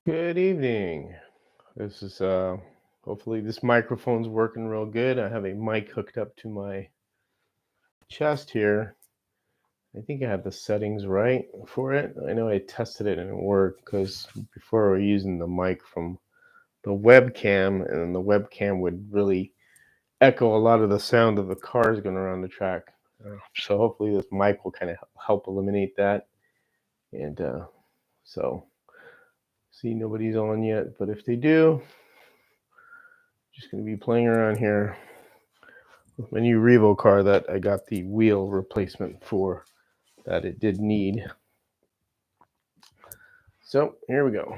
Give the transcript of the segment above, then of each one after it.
Good evening. This is hopefully this microphone's working real good. I have a mic hooked up to my chest here. I think I have the settings right for it. I know I tested it and it worked because before we were using the mic from the webcam, and the webcam would really echo a lot of the sound of the cars going around the track. So hopefully this mic will kind of help eliminate that. And so see, nobody's on yet, but if they do, just going to be playing around here with my new Revo car that I got the wheel replacement for that it did need. So here we go.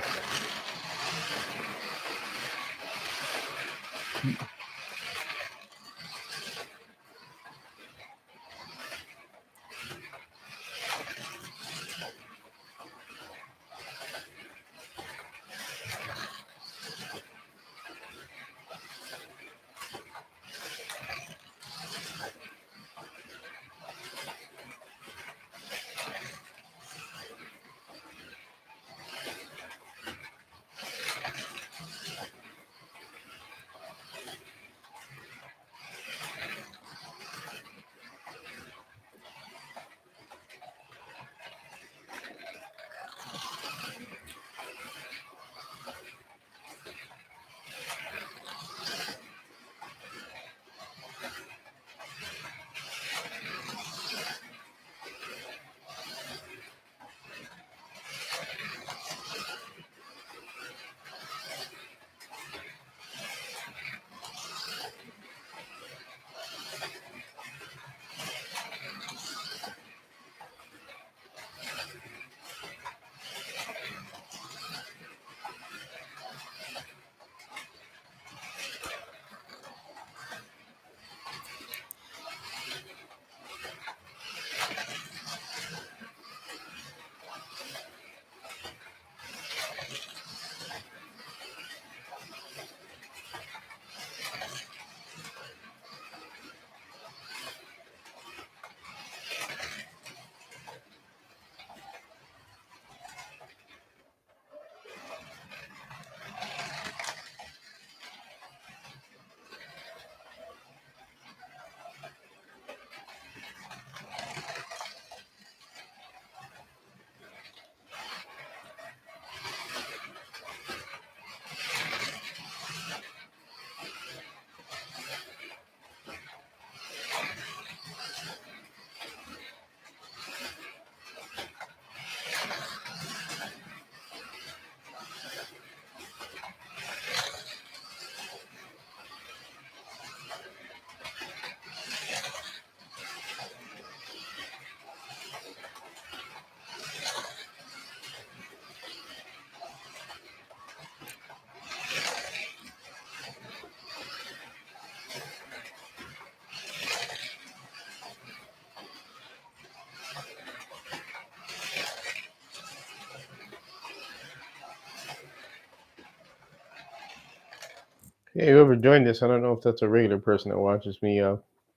Hey, whoever joined this, I don't know if that's a regular person that watches me.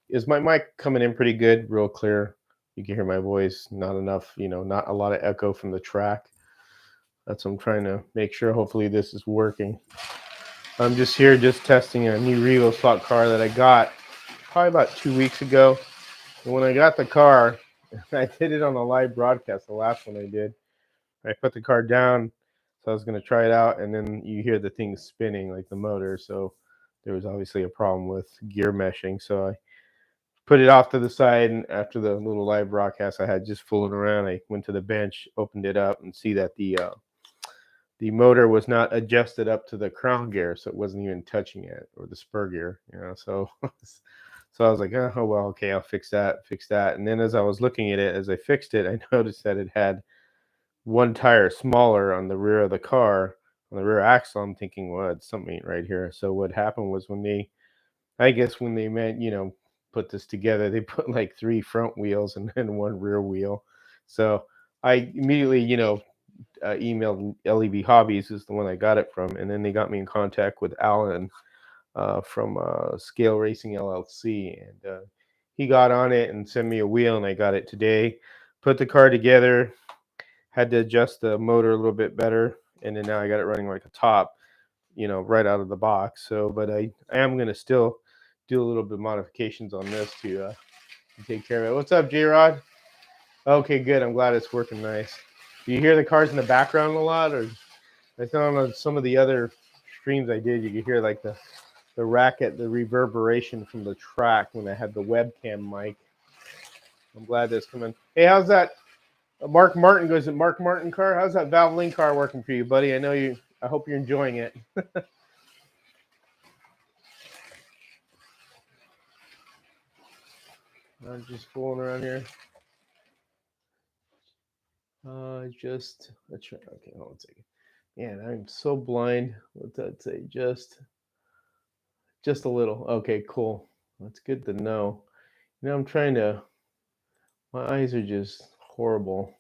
Is my mic coming in pretty good, real clear? You can hear my voice, not enough, not a lot of echo from the track. That's what I'm trying to make sure. Hopefully this is working. I'm just here just testing a new Revo slot car that I got probably about 2 weeks ago. And when I got the car, I did it on a live broadcast, the last one I did. I put the car down, so I was going to try it out, and then you hear the thing spinning like the motor. So there was obviously a problem with gear meshing. So I put it off to the side, and after the little live broadcast I had just fooling around, I went to the bench, opened it up, and see that the motor was not adjusted up to the crown gear, so it wasn't even touching it, or the spur gear. So so I was like, oh well, okay, I'll fix that. And then as I was looking at it, as I fixed it, I noticed that it had one tire smaller on the rear of the car, on the rear axle. I'm thinking, well, it's something ain't right here. So what happened was I guess when they meant, put this together, they put like three front wheels and then one rear wheel. So I immediately, emailed LEB Hobbies is the one I got it from, and then they got me in contact with Alan from Scale Racing LLC, and he got on it and sent me a wheel, and I got it today. Put the car together, had to adjust the motor a little bit better, and then now I got it running like a top, right out of the box. So, but I am gonna still do a little bit of modifications on this to take care of it. What's up, J-Rod? Okay, good. I'm glad it's working nice. Do you hear the cars in the background a lot, or I found on some of the other streams I did, you could hear like the racket, the reverberation from the track when I had the webcam mic. I'm glad that's coming. Hey, how's that? Mark Martin goes to Mark Martin car. How's that Valvoline car working for you, buddy? I hope you're enjoying it. I'm just fooling around here. Okay, hold on a second. Man, I'm so blind. What's that say? Just a little. Okay, cool. That's good to know. I'm trying to. My eyes are just horrible.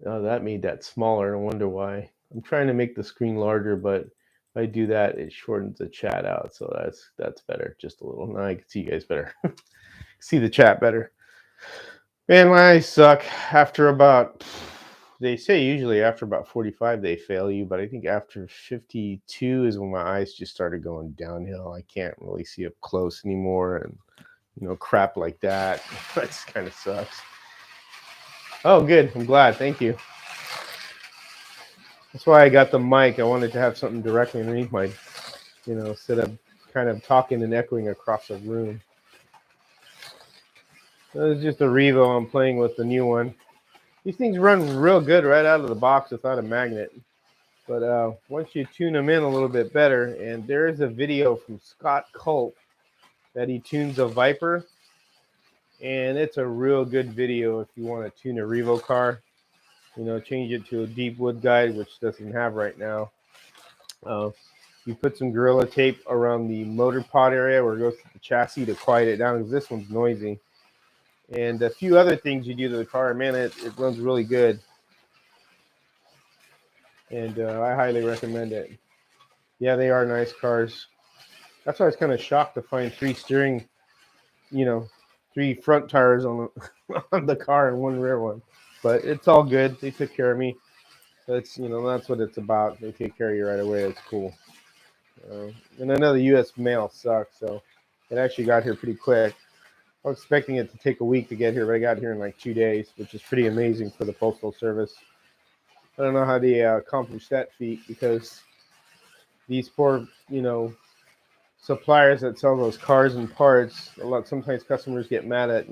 Oh, that made that smaller. I wonder why. I'm trying to make the screen larger, but if I do that, it shortens the chat out. So that's better. Just a little. Now I can see you guys better. See the chat better. Man, my eyes suck. After about, they say usually after about 45 they fail you, but I think after 52 is when my eyes just started going downhill. I can't really see up close anymore, and crap like that. That kind of sucks. Oh, good. I'm glad. Thank you. That's why I got the mic. I wanted to have something directly underneath my, instead of kind of talking and echoing across the room. This is just a Revo I'm playing with, the new one. These things run real good right out of the box without a magnet. But once you tune them in a little bit better, and there is a video from Scott Culp that he tunes a Viper, and it's a real good video if you want to tune a Revo car. Change it to a deep wood guide, which doesn't have right now. You put some Gorilla Tape around the motor pod area where it goes to the chassis to quiet it down, because this one's noisy. And a few other things you do to the car. Man, it runs really good. And I highly recommend it. Yeah, they are nice cars. That's why I was kind of shocked to find 3 front tires on the car and 1 rear one. But it's all good. They took care of me. That's what it's about. They take care of you right away. It's cool. And I know the U.S. mail sucks, so it actually got here pretty quick. I was expecting it to take a week to get here, but I got here in like 2 days, which is pretty amazing for the Postal Service. I don't know how they accomplish that feat, because these poor, suppliers that sell those cars and parts, sometimes customers get mad at,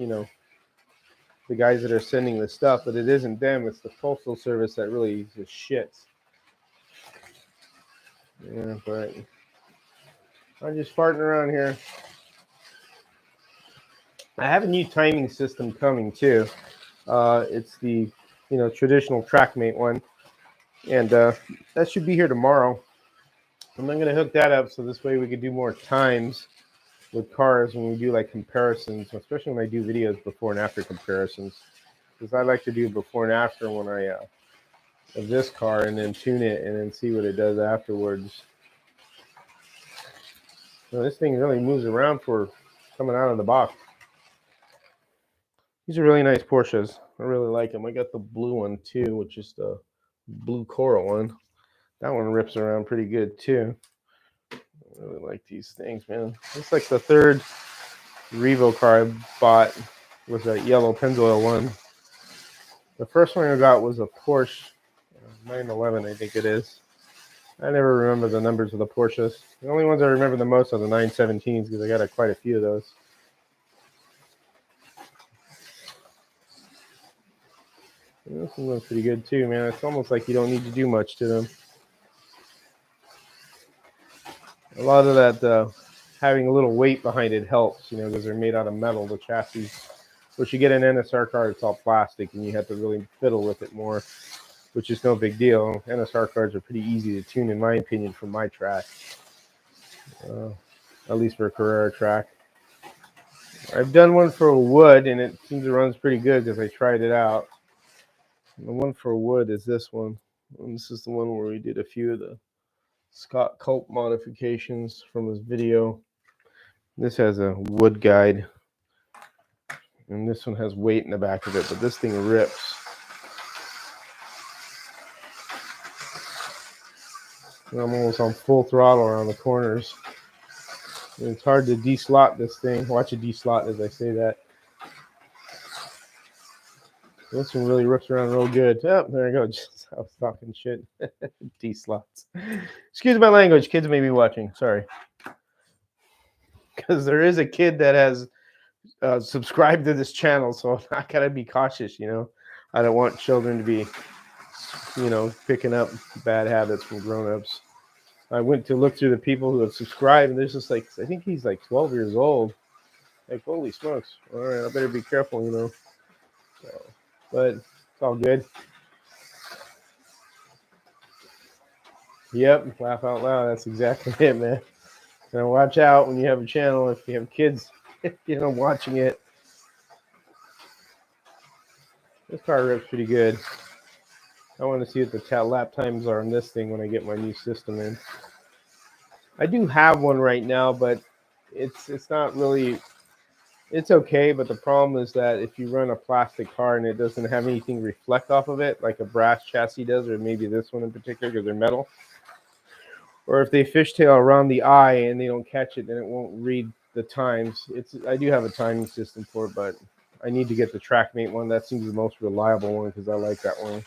the guys that are sending the stuff, but it isn't them, it's the Postal Service that really just shits. Yeah, but I'm just farting around here. I have a new timing system coming too. It's the traditional TrackMate one, and that should be here tomorrow. And I'm going to hook that up so this way we could do more times with cars when we do like comparisons, especially when I do videos before and after comparisons, because I like to do before and after when I of this car, and then tune it and then see what it does afterwards. So this thing really moves around for coming out of the box. These are really nice Porsches. I really like them. I got the blue one too, which is the blue coral one. That one rips around pretty good too. I really like these things, man. It's like the 3rd Revo car I bought was that yellow Pennzoil one. The first one I got was a Porsche 911, I think it is. I never remember the numbers of the Porsches. The only ones I remember the most are the 917s, because I got quite a few of those. And this one looks pretty good too, man. It's almost like you don't need to do much to them. A lot of that having a little weight behind it helps, because they're made out of metal, the chassis. Which you get an NSR car, it's all plastic, and you have to really fiddle with it more, which is no big deal. NSR cars are pretty easy to tune, in my opinion, for my track. At least for a Carrera track. I've done one for wood, and it seems it runs pretty good because I tried it out. The one for wood is this one. And this is the one where we did a few of the Scott Culp modifications from his video. This has a wood guide, and this one has weight in the back of it, but this thing rips. And I'm almost on full throttle around the corners. And it's hard to de-slot this thing. Watch it de-slot as I say that. This one really rips around real good. Oh, there I go. Just I was talking shit. De-slots. Excuse my language. Kids may be watching. Sorry. Because there is a kid that has subscribed to this channel, so I gotta be cautious. I don't want children to be, picking up bad habits from grown-ups. I went to look through the people who have subscribed, and there's just like, I think he's like 12 years old. Like, holy smokes! All right, I better be careful. So, but it's all good. Yep, laugh out loud. That's exactly it, man. Now watch out when you have a channel. If you have kids, watching it. This car rips pretty good. I want to see what the lap times are on this thing when I get my new system in. I do have one right now, but it's not really. It's okay, but the problem is that if you run a plastic car and it doesn't have anything reflect off of it, like a brass chassis does, or maybe this one in particular because they're metal, or if they fishtail around the eye and they don't catch it, then it won't read the times. I do have a timing system for it, but I need to get the TrackMate one. That seems the most reliable one because I like that one.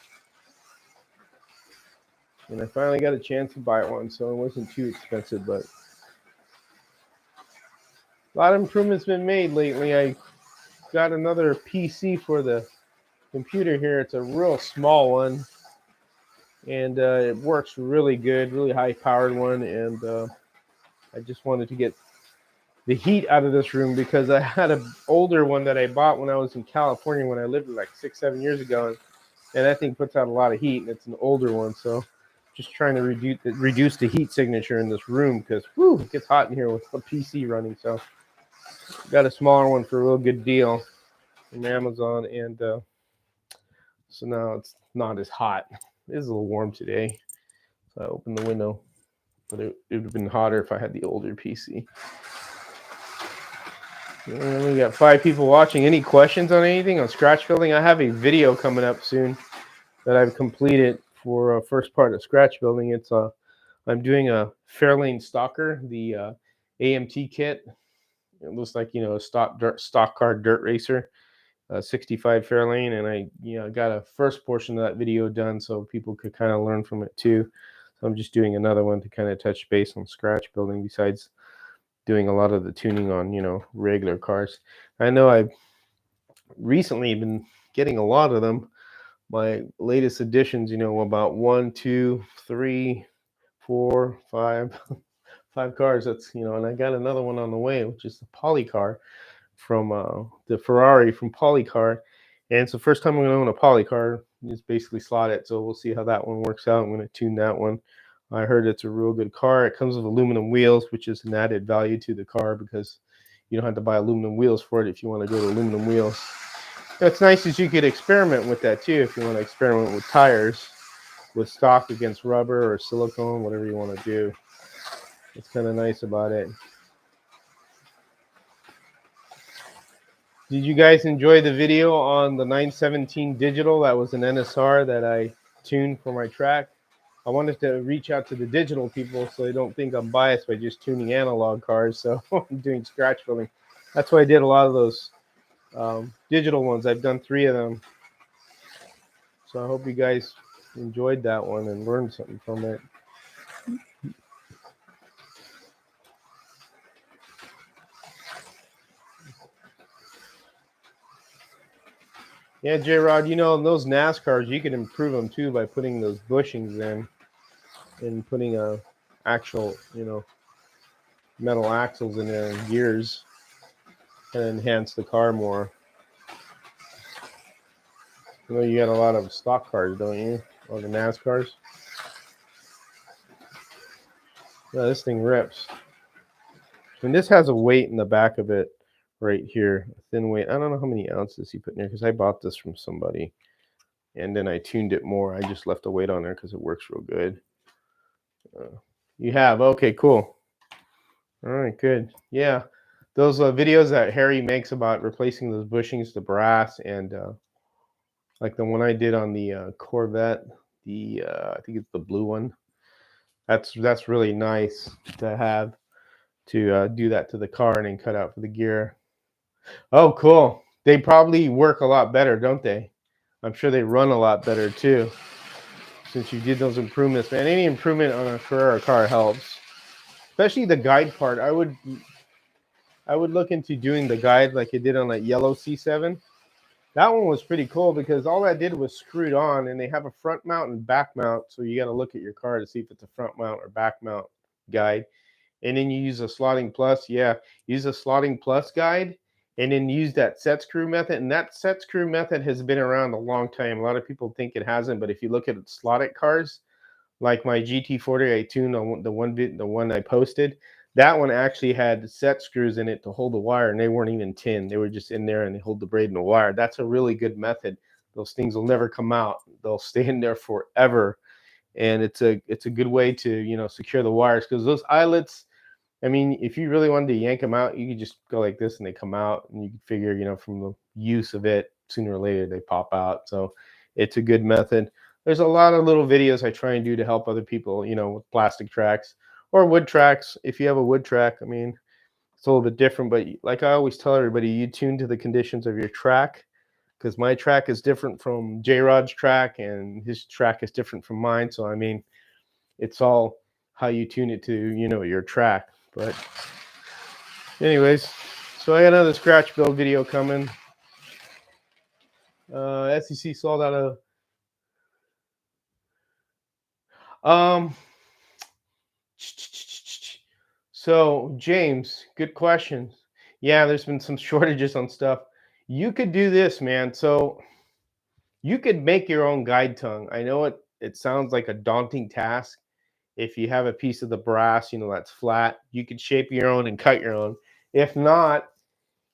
And I finally got a chance to buy one, so it wasn't too expensive, but a lot of improvements been made lately. I got another PC for the computer here. It's a real small one, and it works really good, really high-powered one, and I just wanted to get the heat out of this room because I had an older one that I bought when I was in California when I lived like 6-7 years ago, and that thing puts out a lot of heat, and it's an older one, so just trying to reduce the heat signature in this room because it gets hot in here with a PC running. So got a smaller one for a real good deal from Amazon, and so now it's not as hot. It is a little warm today, so I opened the window, but it would have been hotter if I had the older PC. And we got 5 people watching. Any questions on anything on scratch building? I have a video coming up soon that I've completed for a first part of scratch building. It's I'm doing a Fairlane Stalker, the AMT kit. It looks like a stock car dirt racer, 65 Fairlane, and I got a first portion of that video done so people could kind of learn from it too. So I'm just doing another one to kind of touch base on scratch building besides doing a lot of the tuning on regular cars. I know I've recently been getting a lot of them. My latest editions, about 1, 2, 3, 4, 5, 5 cars. That's and I got another one on the way, which is the Polycar from the Ferrari from Polycar, and it's the first time I'm going to own a Polycar. It's basically slotted, so we'll see how that one works out. I'm going to tune that one. I heard it's a real good car. It comes with aluminum wheels, which is an added value to the car because you don't have to buy aluminum wheels for it if you want to go to aluminum wheels. What's nice is you could experiment with that too if you want to experiment with tires, with stock against rubber or silicone, whatever you want to do. It's kind of nice about it. Did you guys enjoy the video on the 917 digital? That was an NSR that I tuned for my track. I wanted to reach out to the digital people so they don't think I'm biased by just tuning analog cars. So I'm doing scratch building. That's why I did a lot of those digital ones. I've done 3 of them. So I hope you guys enjoyed that one and learned something from it. Yeah, J-Rod, those NASCARs, you can improve them too by putting those bushings in and putting a actual, metal axles in there and gears and enhance the car more. You got a lot of stock cars, don't you? Or the NASCARs? Yeah, this thing rips. And this has a weight in the back of it right here, a thin weight. I don't know how many ounces he put in there because I bought this from somebody. And then I tuned it more. I just left the weight on there because it works real good. You have? Okay, cool. All right, good. Yeah, those videos that Harry makes about replacing those bushings to brass and like the one I did on the Corvette, I think it's the blue one. That's really nice to have to do that to the car and then cut out for the gear. Oh, cool. They probably work a lot better, don't they? I'm sure they run a lot better too, since you did those improvements, man. Any improvement on a Carrera car helps, especially the guide part. I would look into doing the guide like it did on that yellow C7. That one was pretty cool because all that did was screwed on, and they have a front mount and back mount. So you got to look at your car to see if it's a front mount or back mount guide. And then you use a slotting plus. Yeah, use a slotting plus guide, and then use that set screw method. And that set screw method has been around a long time. A lot of people think it hasn't, but if you look at slotted cars, like my GT40 I tuned on the one I posted, that one actually had set screws in it to hold the wire, and they weren't even tin. They were just in there and they hold the braid and the wire. That's a really good method. Those things will never come out. They'll stay in there forever, and it's a good way to secure the wires because those eyelets. I mean, if you really wanted to yank them out, you could just go like this and they come out, and you can figure, from the use of it, sooner or later they pop out. So it's a good method. There's a lot of little videos I try and do to help other people, with plastic tracks or wood tracks. If you have a wood track, I mean, it's a little bit different, but like I always tell everybody, you tune to the conditions of your track because my track is different from J Rod's track and his track is different from mine. So, I mean, it's all how you tune it to, your track. But anyways, so I got another scratch build video coming. SEC sold out of so James, good question. Yeah, there's been some shortages on stuff. You could do this, man. So you could make your own guide tongue. I know it sounds like a daunting task. If you have a piece of the brass, that's flat, you could shape your own and cut your own. If not,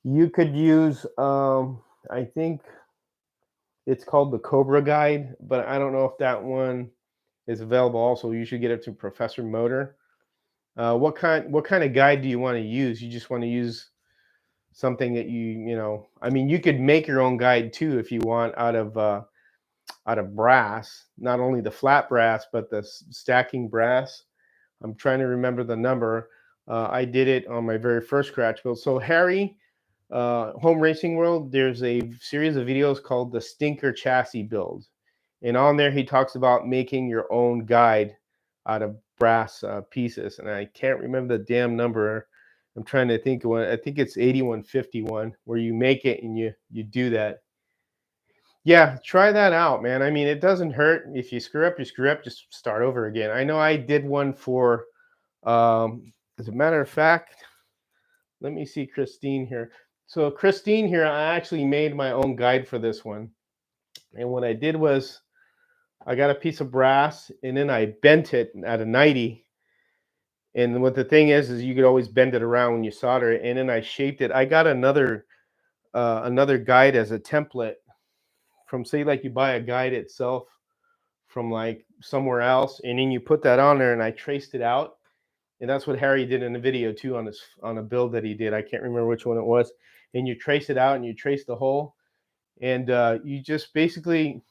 you could use I think it's called the Cobra Guide, but I don't know if that one is available also. You should get it to Professor Motor. What kind of guide do you want to use? You just want to use something that I mean, you could make your own guide too if you want out of brass, not only the flat brass but the stacking brass. I'm trying to remember the number. I did it on my very first scratch build. So Harry, Home Racing World, there's a series of videos called the Stinker Chassis Build, and on there he talks about making your own guide out of brass pieces, and I can't remember the damn number. I'm trying to think of one. I think it's 8151, where you make it and you do that. Yeah, try that out, man. I mean, it doesn't hurt. If you screw up, you screw up. Just start over again. I know I did one for. As a matter of fact, let me see Christine here. So Christine here, I actually made my own guide for this one. And what I did was I got a piece of brass and then I bent it at a 90. And what the thing is you could always bend it around when you solder it. And then I shaped it. I got another guide as a template from, say, like you buy a guide itself from like somewhere else, and then you put that on there, and I traced it out. And that's what Harry did in the video too, on a build that he did. I can't remember which one it was. And you trace it out and you trace the hole, and you just basically,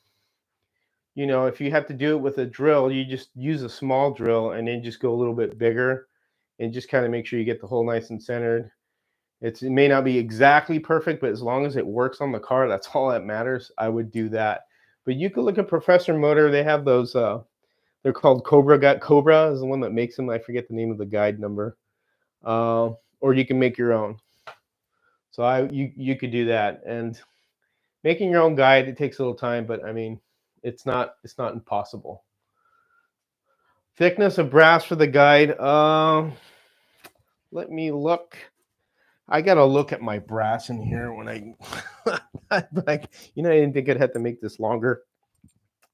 if you have to do it with a drill, you just use a small drill and then just go a little bit bigger, and just kind of make sure you get the hole nice and centered. It may not be exactly perfect, but as long as it works on the car, that's all that matters. I would do that. But you could look at Professor Motor. They have those. They're called Cobra. Cobra is the one that makes them. I forget the name of the guide number. Or you can make your own. So you could do that. And making your own guide, it takes a little time, but I mean, it's not impossible. Thickness of brass for the guide. Let me look. I gotta look at my brass in here when I like. I didn't think I'd have to make this longer.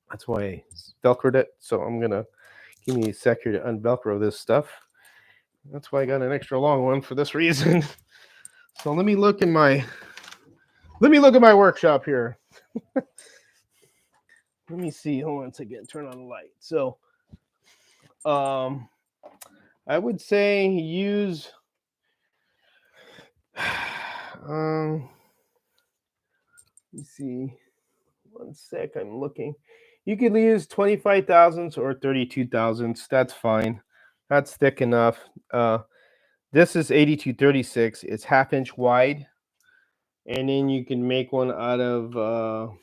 That's why I velcroed it. So I'm gonna give me a sec here to unvelcro this stuff. That's why I got an extra long one for this reason. So let me look at my workshop here. Let me see. Hold on a second. Turn on the light. So, I would say use. Let me see. One sec. I'm looking. You could use 25 thousandths or 32 thousandths. That's fine. That's thick enough. This is 8236. It's ½ inch wide. And then you can make one out of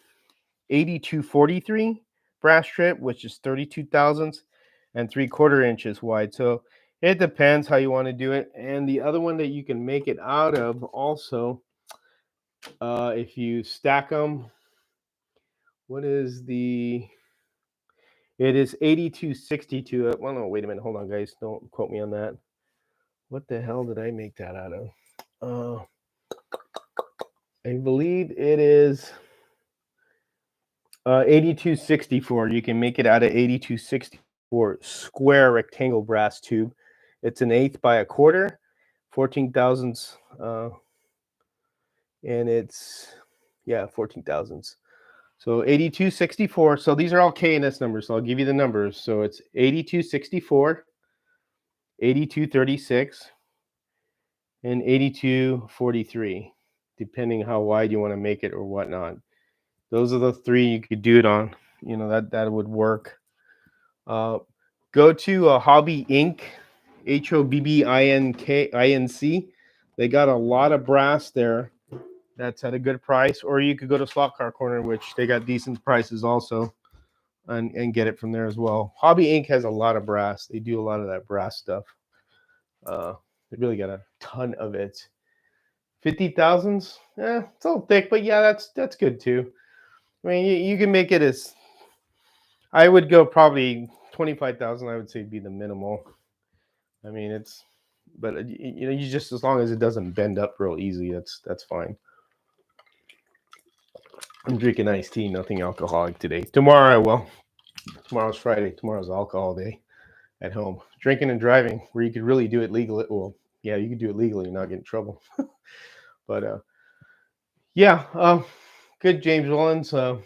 8243 brass strip, which is 32 thousandths and 3/4 inches wide. So it depends how you want to do it. And the other one that you can make it out of also, if you stack them, what is the, it is 8262. Well, no, wait a minute. Hold on, guys. Don't quote me on that. What the hell did I make that out of? I believe it is 8264. You can make it out of 8264 square rectangle brass tube. It's 1/8 by 1/4, 14 thousandths, and it's 14 thousandths. So 8264. So these are all K&S numbers. So I'll give you the numbers. So it's 8264, 8236, and 8243, depending how wide you want to make it or whatnot. Those are the three you could do it on. That would work. Go to Hobby Inc. HOBBINC. They got a lot of brass there. That's at a good price. Or you could go to Slot Car Corner, which they got decent prices also, and get it from there as well. Hobby Inc. has a lot of brass. They do a lot of that brass stuff. They really got a ton of it. 50 thousandths? It's a little thick, but yeah, that's good too. I mean, you can make it as, I would go probably 25,000. I would say be the minimal. I mean, but you just, as long as it doesn't bend up real easy, that's fine. I'm drinking iced tea, nothing alcoholic today. Tomorrow I will. Tomorrow's Friday. Tomorrow's alcohol day at home. Drinking and driving, where you could really do it legally. Well, yeah, you could do it legally and not get in trouble. But good, James Rollins. I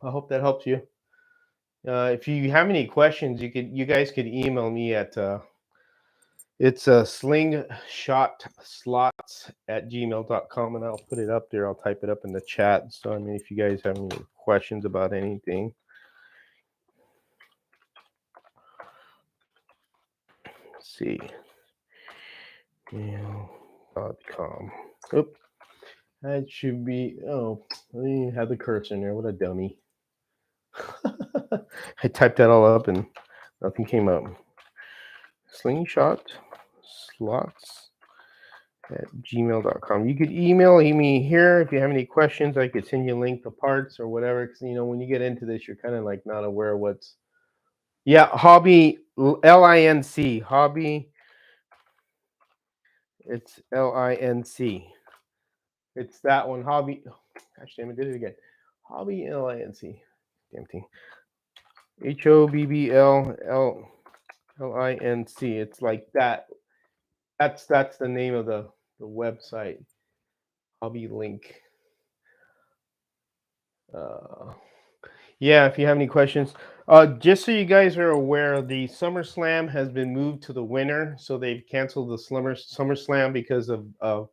hope that helps you. If you have any questions, you guys could email me at it's slingshotslots@gmail.com, and I'll put it up there. I'll type it up in the chat. So I mean, if you guys have any questions about anything. Let's see. Mail.com. Oop. That should be, I didn't have the cursor in there. What a dummy. I typed that all up and nothing came up. Slotslots@gmail.com. You could email me here if you have any questions. I could send you a link to parts or whatever. Because when you get into this, you're kind of like not aware of what's. Yeah, Hobby, LINC. Hobby. It's LINC. It's that one. Hobby. Gosh damn it! Did it again. Hobby LINC. Damn thing. HOBBLLINC. It's like that. That's the name of the website. Hobby Link. Yeah, if you have any questions. Just so you guys are aware, the SummerSlam has been moved to the winter, so they've canceled the SummerSlam because of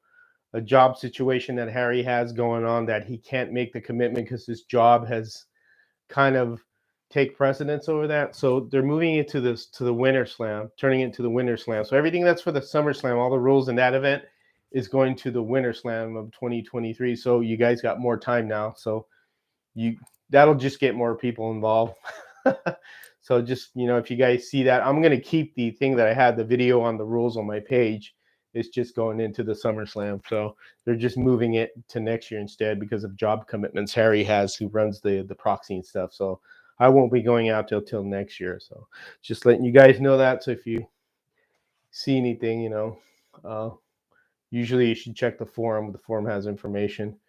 a job situation that Harry has going on, that he can't make the commitment because his job has kind of take precedence over that. So they're moving it to the Winter Slam, turning it to the Winter Slam. So everything that's for the Summer Slam, all the rules in that event, is going to the Winter Slam of 2023. So you guys got more time now. So that'll just get more people involved. So just, if you guys see that, I'm going to keep the thing that I had, the video on the rules on my page. It's just going into the SummerSlam. So they're just moving it to next year instead because of job commitments Harry has, who runs the proxy and stuff. So I won't be going out till next year. So just letting you guys know that. So if you see anything, usually you should check the forum. The forum has information.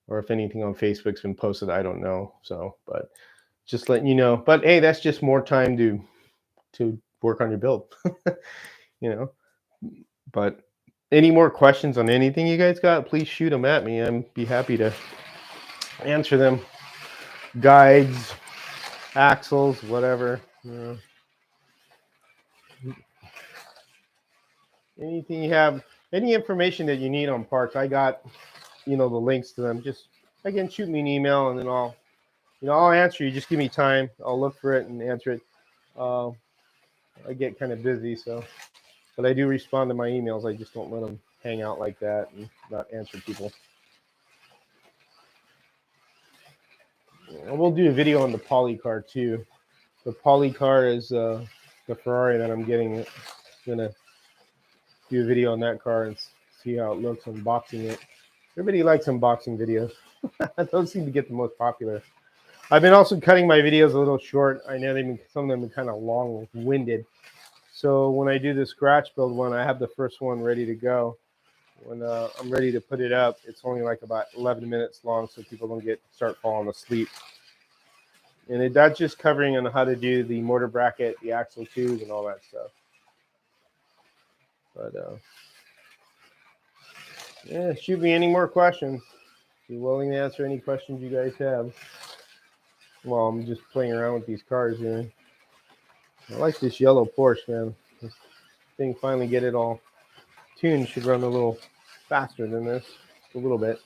Or if anything on Facebook's been posted, I don't know. So, but just letting you know. But hey, that's just more time to work on your build. But any more questions on anything you guys got, please shoot them at me. I'd be happy to answer them. Guides, axles, whatever. Anything you have, any information that you need on parts, I got, the links to them. Just, again, shoot me an email and then I'll I'll answer you. Just give me time. I'll look for it and answer it. Uh, I get kind of busy, so but I do respond to my emails. I just don't let them hang out like that and not answer people. And we'll do a video on the Poly car too. The Poly car is the Ferrari that I'm getting. I'm gonna do a video on that car and see how it looks unboxing it. Everybody likes unboxing videos. Those seem to get the most popular. I've been also cutting my videos a little short. I know some of them are kind of long-winded. So when I do the scratch build one, I have the first one ready to go. When I'm ready to put it up, it's only like about 11 minutes long, so people don't start falling asleep. And that's just covering on how to do the motor bracket, the axle tube, and all that stuff. But yeah, shoot me any more questions. Be willing to answer any questions you guys have. Well, I'm just playing around with these cars here. I like this yellow Porsche, man. This thing finally get it all tuned. Should run a little faster than this, just a little bit.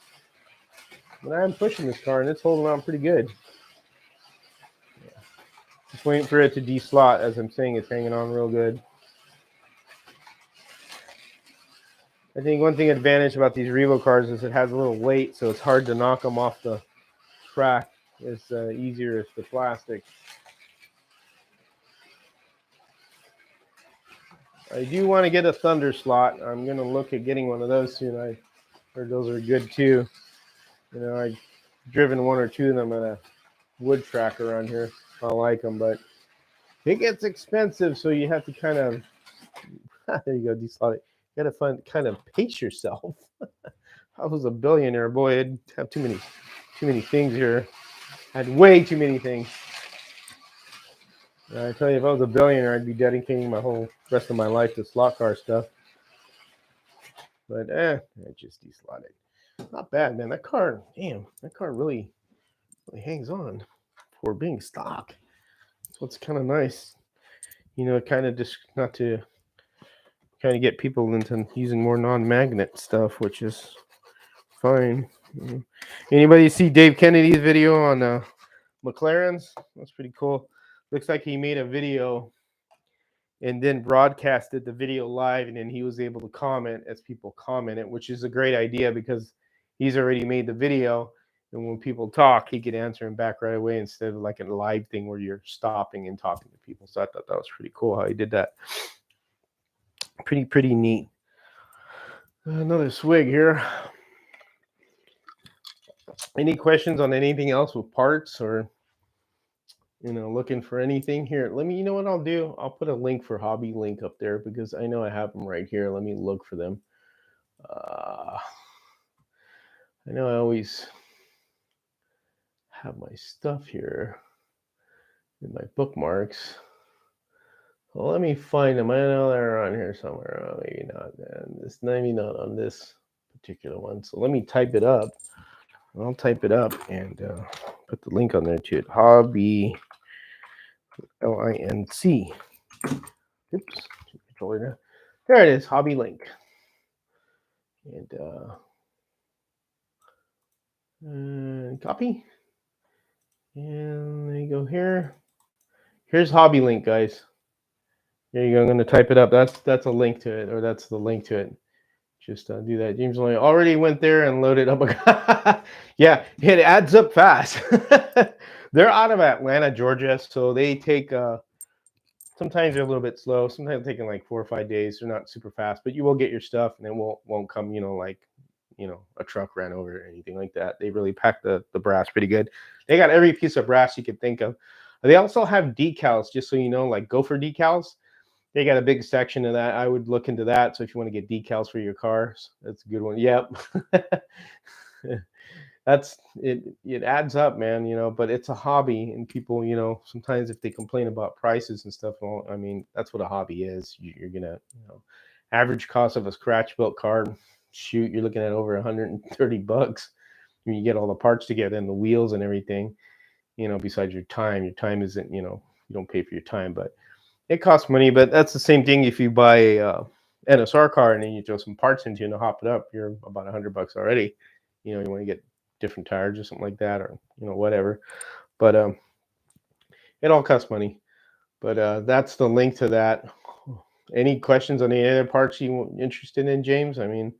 But I'm pushing this car, and it's holding on pretty good. Yeah. Just waiting for it to de-slot. As I'm saying, it's hanging on real good. I think one thing advantage about these Revo cars is it has a little weight, so it's hard to knock them off the track. It's easier as the plastic. I do want to get a Thunder slot. I'm going to look at getting one of those soon. I heard those are good too. I've driven one or two of them at a wood track around here. I like them, but it gets expensive, so you have to kind of there you go, deslot it. You got to kind of pace yourself. I was a billionaire, boy. I'd have too many things here. I had way too many things. I tell you, if I was a billionaire, I'd be dedicating my whole rest of my life to slot car stuff. But I just deslotted. Not bad, man. That car really hangs on for being stock. So it's kind of nice. Kind of just not to kind of get people into using more non-magnet stuff, which is fine. Anybody see Dave Kennedy's video on McLarens? That's pretty cool. Looks like he made a video and then broadcasted the video live, and then he was able to comment as people commented, which is a great idea because he's already made the video, and when people talk, he could answer them back right away instead of like a live thing where you're stopping and talking to people. So I thought that was pretty cool how he did that. Pretty neat. Another swig here. Any questions on anything else with parts or looking for anything here? Let me, you know what I'll do? I'll put a link for Hobby Link up there because I know I have them right here. Let me look for them. I know I always have my stuff here in my bookmarks. Well, let me find them. I know they're on here somewhere. Oh, maybe not. Maybe not on this particular one. So let me type it up. I'll type it up and put the link on there to it. Hobby LINC. Oops, controller. There it is. Hobby Link. And copy. And there you go here. Here's Hobby Link, guys. There you go. I'm going to type it up. That's a link to it, or that's the link to it. Just do that. James already went there and loaded up. Yeah, it adds up fast. They're out of Atlanta, Georgia, so they take. Sometimes they're a little bit slow. Sometimes taking like 4 or 5 days. They're not super fast, but you will get your stuff, and it won't come. Like a truck ran over it or anything like that. They really pack the brass pretty good. They got every piece of brass you could think of. They also have decals, just so you know, like Gopher decals. They got a big section of that. I would look into that. So if you want to get decals for your cars, that's a good one. Yep. That's it. It adds up, man, but it's a hobby, and people, sometimes if they complain about prices and stuff, well, I mean, that's what a hobby is. You're gonna, average cost of a scratch built car, shoot, you're looking at over $130 when you get all the parts together and the wheels and everything, besides your time. Your time isn't, you don't pay for your time, but it costs money. But that's the same thing if you buy a NSR car and then you throw some parts into it and hop it up, you're about $100 already. You want to get different tires or something like that, or whatever. But it all costs money. But that's the link to that. Any questions on any other parts you interested in, James? I mean,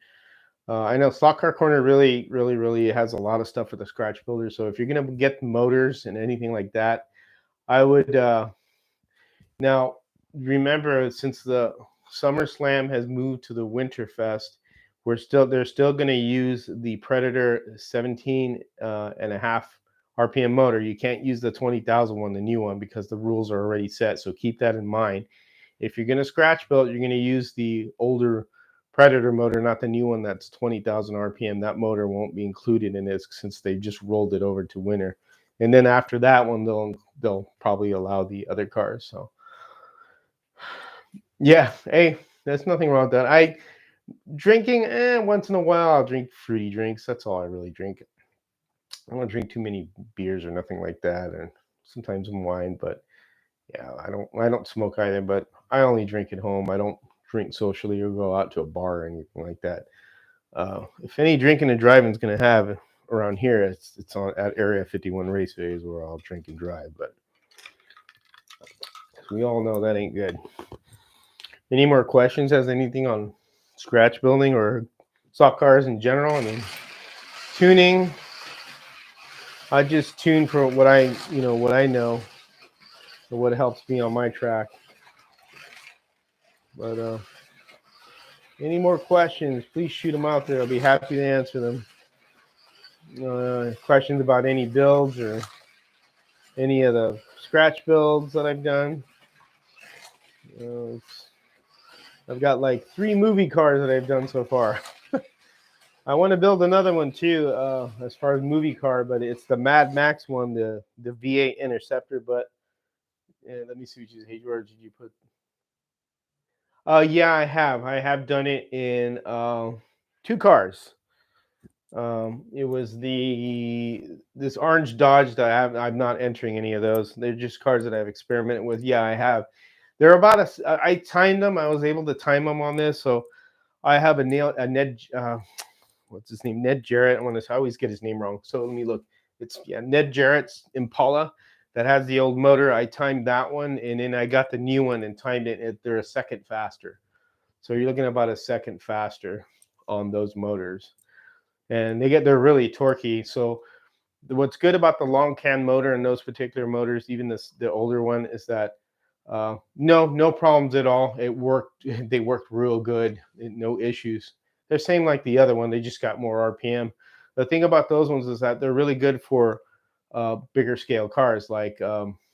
I know Slot Car Corner really has a lot of stuff for the scratch builder. So if you're gonna get motors and anything like that, I would now remember, since the SummerSlam has moved to the Winterfest, they're still going to use the Predator 17 and a half RPM motor. You can't use the 20,000 one, the new one, because the rules are already set. So keep that in mind. If you're going to scratch build, you're going to use the older Predator motor, not the new one that's 20,000 RPM. That motor won't be included in this since they just rolled it over to Winter. And then after that one, they'll probably allow the other cars. So yeah, hey, there's nothing wrong with that. I drinking once in a while. I'll drink fruity drinks. That's all I really drink. I don't drink too many beers or nothing like that, and sometimes some wine. But yeah, I don't smoke either. But I only drink at home. I don't drink socially or go out to a bar or anything like that. If any drinking and driving is going to have around here, it's on at Area 51 Raceways where I'll drink and drive. But we all know that ain't good. Any more questions? Has anything on scratch building or stock cars in general? I mean, tuning. I just tune for what I know, or what helps me on my track. But any more questions? Please shoot them out there. I'll be happy to answer them. Questions about any builds or any of the scratch builds that I've done. I've got like 3 movie cars that I've done so far. I want to build another one too, as far as movie car, but it's the Mad Max one, the V8 Interceptor. But let me see what you say. Hey George, did you put? Yeah, I have. I have done it in 2 cars. It was this orange Dodge that I'm not entering any of those. They're just cars that I've experimented with. Yeah, I have. They're about I timed them. I was able to time them on this, so I have a Ned. What's his name? Ned Jarrett. I always get his name wrong. So let me look. It's Ned Jarrett's Impala that has the old motor. I timed that one, and then I got the new one and timed it. They're a second faster. So you're looking at about a second faster on those motors, and they're really torquey. So what's good about the long can motor and those particular motors, even the older one, is that no problems at all. It worked. They worked real good. No issues. They're same like the other one. They just got more RPM. The thing about those ones is that they're really good for bigger scale cars, like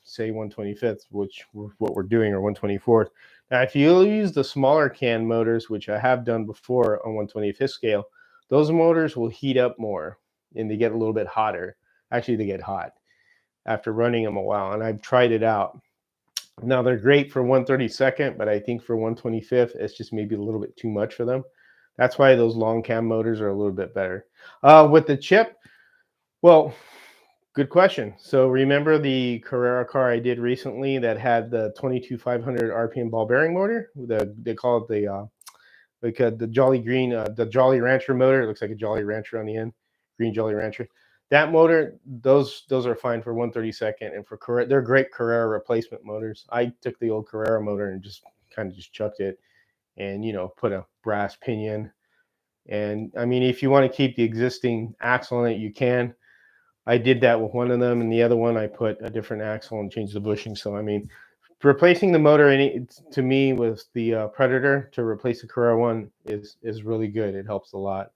say 125th, which what we're doing, or 124th. Now, if you use the smaller can motors, which I have done before on 125th scale, those motors will heat up more and they get a little bit hotter. Actually, they get hot after running them a while, and I've tried it out. Now they're great for 132nd, but I think for 125th, it's just maybe a little bit too much for them. That's why those long cam motors are a little bit better. With the chip, well, good question. So remember the Carrera car I did recently that had the 22,500 RPM ball bearing motor? They call it the Jolly Green, the Jolly Rancher motor. It looks like a Jolly Rancher on the end, green Jolly Rancher. That motor, those are fine for 132nd, and for Carrera, they're great Carrera replacement motors. I took the old Carrera motor and just kind of just chucked it, and put a brass pinion. And I mean, if you want to keep the existing axle in it, you can. I did that with one of them, and the other one I put a different axle and changed the bushing. So I mean, replacing the motor to me with the Predator to replace the Carrera one is really good. It helps a lot.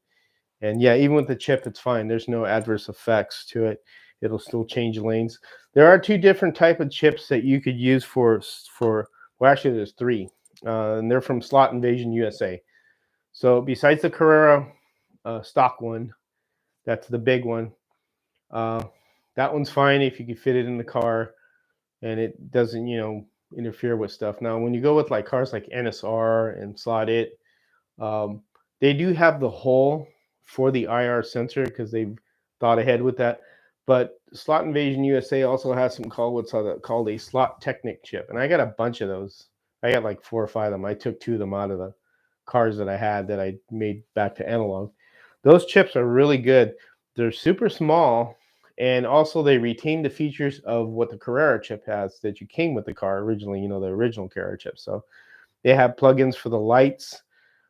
And yeah, even with the chip, it's fine. There's no adverse effects to it. It'll still change lanes. There are 2 different type of chips that you could use for. Well, actually, there's 3, and they're from Slot Invasion USA. So besides the Carrera stock one, that's the big one. That one's fine if you can fit it in the car and it doesn't, interfere with stuff. Now, when you go with like cars like NSR and Slot It, they do have the hole for the IR sensor because they've thought ahead with that. But Slot Invasion USA also has what's called a Slot Technic chip, and I got a bunch of those. I got like 4 or 5 of them. I took 2 of them out of the cars that I had that I made back to analog. Those chips are really good. They're super small, And also they retained the features of what the Carrera chip has that you came with the car originally, the original Carrera chip. So they have plugins for the lights,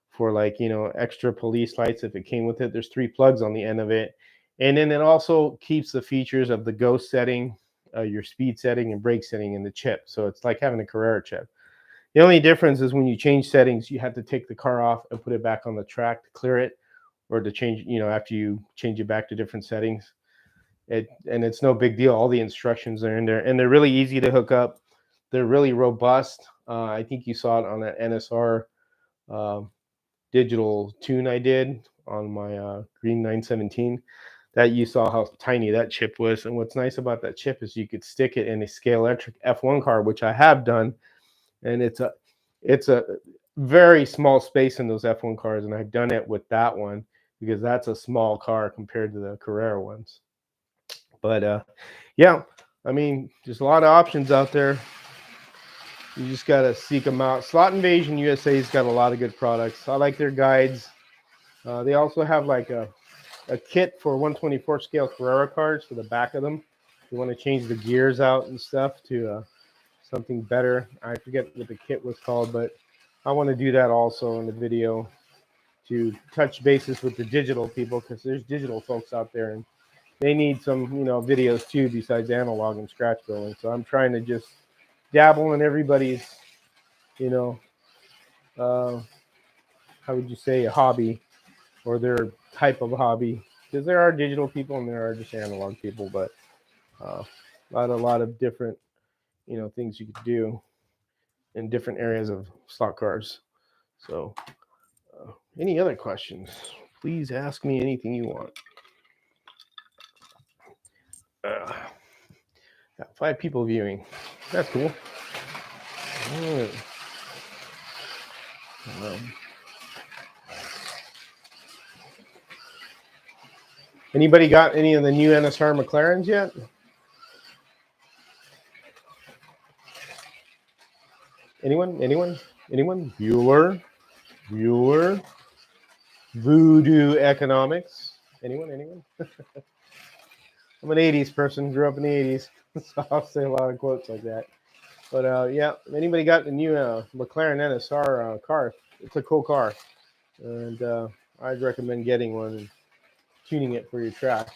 for like, extra police lights if it came with it. There's 3 plugs on the end of it. And then it also keeps the features of the ghost setting, your speed setting and brake setting in the chip. So it's like having a Carrera chip. The only difference is when you change settings, you have to take the car off and put it back on the track to clear it, or to change, after you change it back to different settings. And it's no big deal. All the instructions are in there, and they're really easy to hook up. They're really robust. I think you saw it on that NSR uh, digital tune I did on my green 917. That you saw how tiny that chip was. And what's nice about that chip is you could stick it in a scale electric F1 car, which I have done, and it's a very small space in those F1 cars, and I've done it with that one because that's a small car compared to the Carrera ones. But yeah, I mean, there's a lot of options out there. You just gotta seek them out. Slot Invasion USA's got a lot of good products. I like their guides. They also have like a kit for 124 scale Carrera cars for the back of them. You want to change the gears out and stuff to something better. I forget what the kit was called, but I want to do that also in the video to touch bases with the digital people, because there's digital folks out there and they need some, videos too besides analog and scratch building. So I'm trying to just dabble in everybody's, you know, uh, how would you say, a hobby or their type of hobby, because there are digital people and there are just analog people, but a lot of different, things you could do in different areas of slot cars. So, any other questions? Please ask me anything you want. Got 5 people viewing. That's cool. Anybody got any of the new NSR McLarens yet? Anyone? Bueller? Voodoo Economics? Anyone? I'm an 80s person, grew up in the 80s, so I'll say a lot of quotes like that. But yeah, anybody got the new McLaren NSR car? It's a cool car, and I'd recommend getting one and tuning it for your track.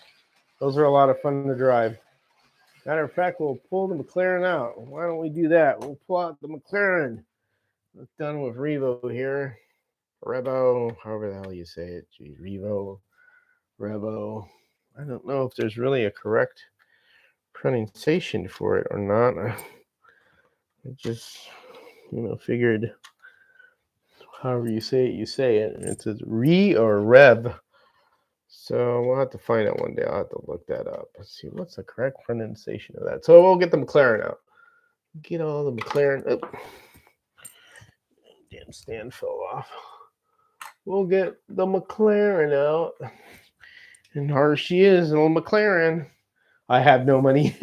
Those are a lot of fun to drive. Matter of fact, we'll pull the McLaren out. Why don't we do that? We'll pull out the McLaren. We're done with Revo here. Revo, however the hell you say it. Gee, Revo. I don't know if there's really a correct pronunciation for it or not. I just, figured however you say it. It says Re or Rev. So we'll have to find out one day. I'll have to look that up. Let's see what's the correct pronunciation of that. So we'll get the McLaren out. Get all the McLaren. Oh. Damn stand fell off. We'll get the McLaren out. And here she is, little McLaren. I have no money.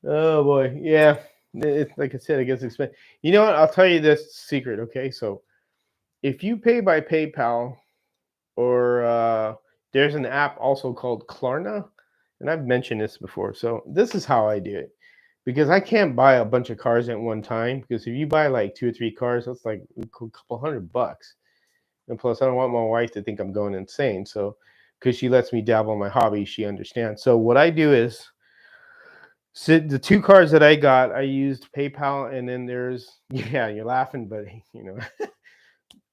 Oh boy, yeah. Like I said, it gets expensive. You know what? I'll tell you this secret. Okay, so if you pay by PayPal, or there's an app also called Klarna, and I've mentioned this before. So this is how I do it, because I can't buy a bunch of cars at one time. Because if you buy like 2 or 3 cars, that's like a couple $100. And plus, I don't want my wife to think I'm going insane. So, because she lets me dabble in my hobby, she understands. So what I do is, the 2 cars that I got, I used PayPal, and then there's, yeah, you're laughing, but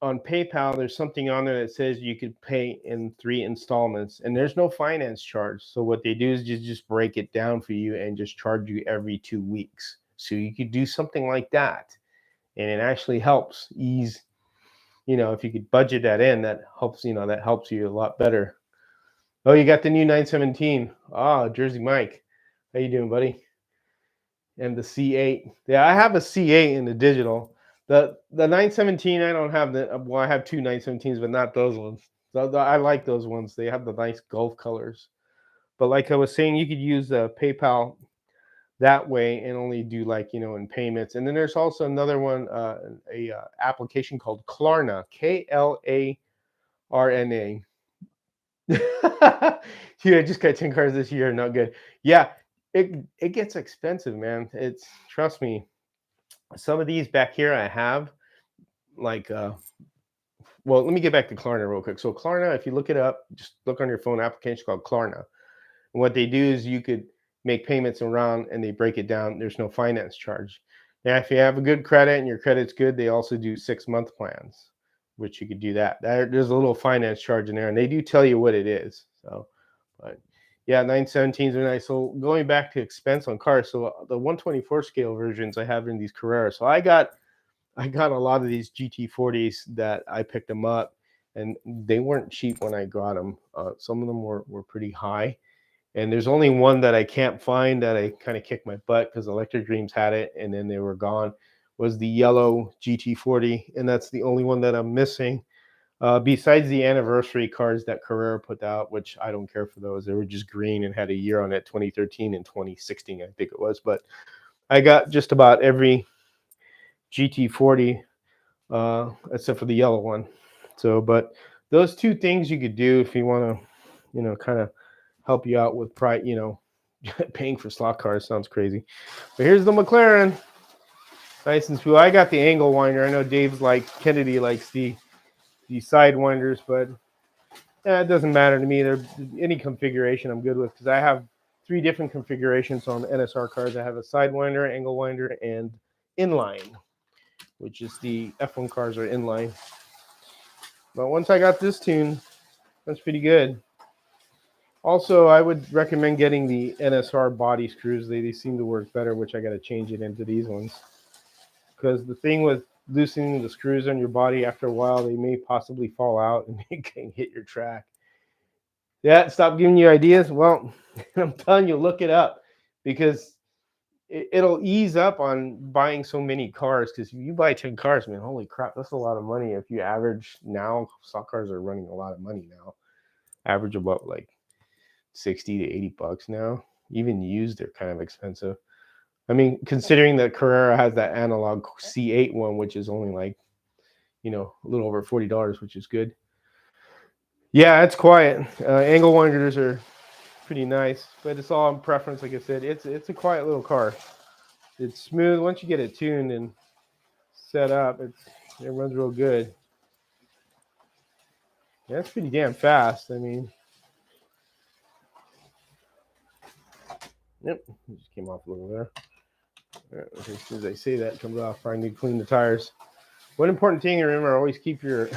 on PayPal, there's something on there that says you could pay in 3 installments, and there's no finance charge. So what they do is just break it down for you and just charge you every 2 weeks. So you could do something like that, and it actually helps ease. If you could budget that in, that helps. That helps you a lot better. Oh, you got the new 917. Ah, Jersey Mike, how you doing, buddy? And the C8. Yeah, I have a C8 in the digital. The 917, I don't have I have 2 917s, but not those ones. I like those ones. They have the nice Gulf colors. But like I was saying, you could use PayPal that way and only do in payments. And then there's also another one, application called Klarna, Klarna. Yeah, I just got 10 cars this year. Not good. Yeah, it gets expensive, man. It's trust me. Some of these back here I have like well, let me get back to Klarna real quick. So Klarna, if you look it up, just look on your phone application called Klarna. And what they do is you could make payments around and they break it down. There's no finance charge. Now, if you have a good credit and your credit's good, they also do 6 month plans, which you could do that. There's a little finance charge in there, and they do tell you what it is. So, but yeah, 917s are nice. So going back to expense on cars, so the 124 scale versions I have in these Carreras. So I got a lot of these GT40s that I picked them up, and they weren't cheap when I got them. Some of them were pretty high, and there's only one that I can't find that I kind of kicked my butt because Electric Dreams had it and then they were gone. Was the yellow GT40, and that's the only one that I'm missing. Besides the anniversary cars that Carrera put out, which I don't care for those. They were just green and had a year on it, 2013 and 2016, I think it was. But I got just about every GT40 except for the yellow one. So, but those two things you could do if you want to, kind of help you out with price. Paying for slot cars sounds crazy. But here's the McLaren. Nice and smooth. I got the angle winder. I know Dave's like Kennedy likes the side winders, but it doesn't matter to me. They're any configuration I'm good with because I have 3 different configurations on NSR cars. I have a sidewinder, angle winder, and inline, which is the F1 cars are inline. But once I got this tuned, that's pretty good. Also, I would recommend getting the NSR body screws. They seem to work better, which I got to change it into these ones. Because the thing with loosening the screws on your body, after a while, they may possibly fall out and they can hit your track. Yeah, stop giving you ideas. Well, I'm telling you, look it up because it'll ease up on buying so many cars. Because if you buy 10 cars, man, holy crap, that's a lot of money. If you average now, stock cars are running a lot of money now. Average about like 60 to 80 bucks now. Even used, they're kind of expensive. I mean, considering that Carrera has that analog C8 one, which is only like, a little over $40, which is good. Yeah, it's quiet. Angle winders are pretty nice, but it's all on preference. Like I said, it's a quiet little car. It's smooth. Once you get it tuned and set up, it runs real good. Yeah, it's pretty damn fast. I mean, yep, it just came off a little there. As soon as I say that, it comes off. I need to clean the tires. One important thing to remember: always keep your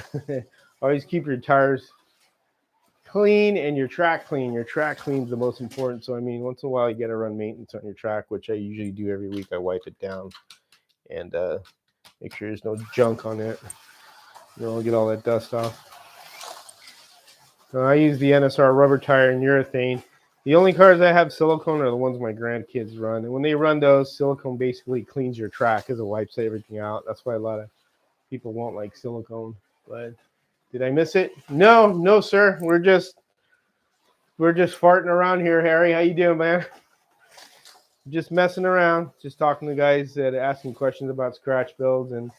tires clean and your track clean. Your track clean is the most important. So I mean, once in a while you got to run maintenance on your track, which I usually do every week. I wipe it down and make sure there's no junk on it. Get all that dust off. I use the NSR rubber tire and urethane. The only cars that have silicone are the ones my grandkids run. And when they run those, silicone basically cleans your track because it wipes everything out. That's why a lot of people won't like silicone. But did I miss it? No, sir. We're just farting around here, Harry. How you doing, man? Just messing around, just talking to guys that asking questions about scratch builds and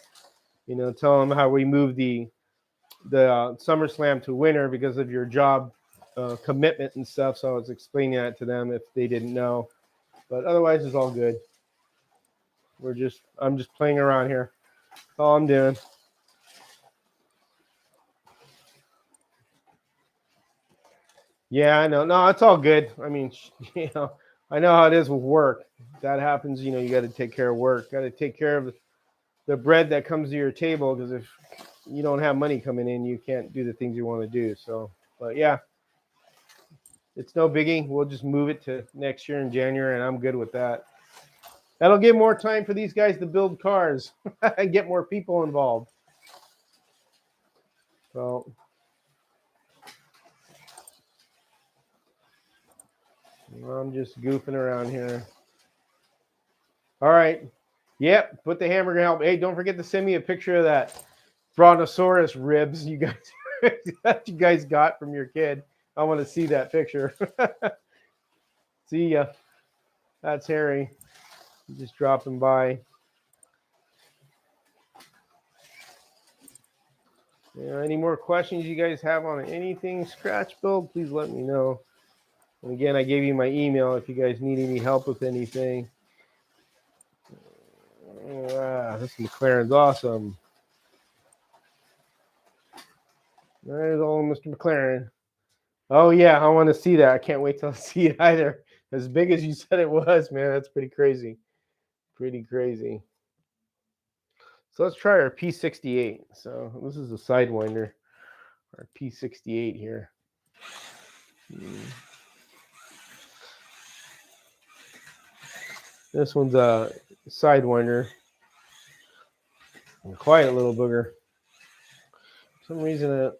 tell them how we moved the SummerSlam to winter because of your job commitment and stuff. So I was explaining that to them if they didn't know. But otherwise, it's all good. I'm just playing around here. That's all I'm doing. Yeah, I know. No, it's all good. I mean, I know how it is with work. That happens. You got to take care of work. Got to take care of the bread that comes to your table because if you don't have money coming in, you can't do the things you want to do. So, but yeah, it's no biggie. We'll just move it to next year in January, and I'm good with that. That'll give more time for these guys to build cars and get more people involved. So, I'm just goofing around here. All right. Yep. Put the hamburger help. Hey, don't forget to send me a picture of that brontosaurus ribs you guys that you guys got from your kid. I want to see that picture. See ya. That's Harry. Just dropping by. Any more questions you guys have on anything scratch build, please let me know. And again, I gave you my email if you guys need any help with anything. This McLaren's awesome. There's old Mr. McLaren. Oh yeah, I want to see that. I can't wait till I see it either. As big as you said it was, man, that's pretty crazy. Pretty crazy. So let's try our P68. So this is a Sidewinder, our P68 here. This one's a Sidewinder. A quiet little booger. For some reason, I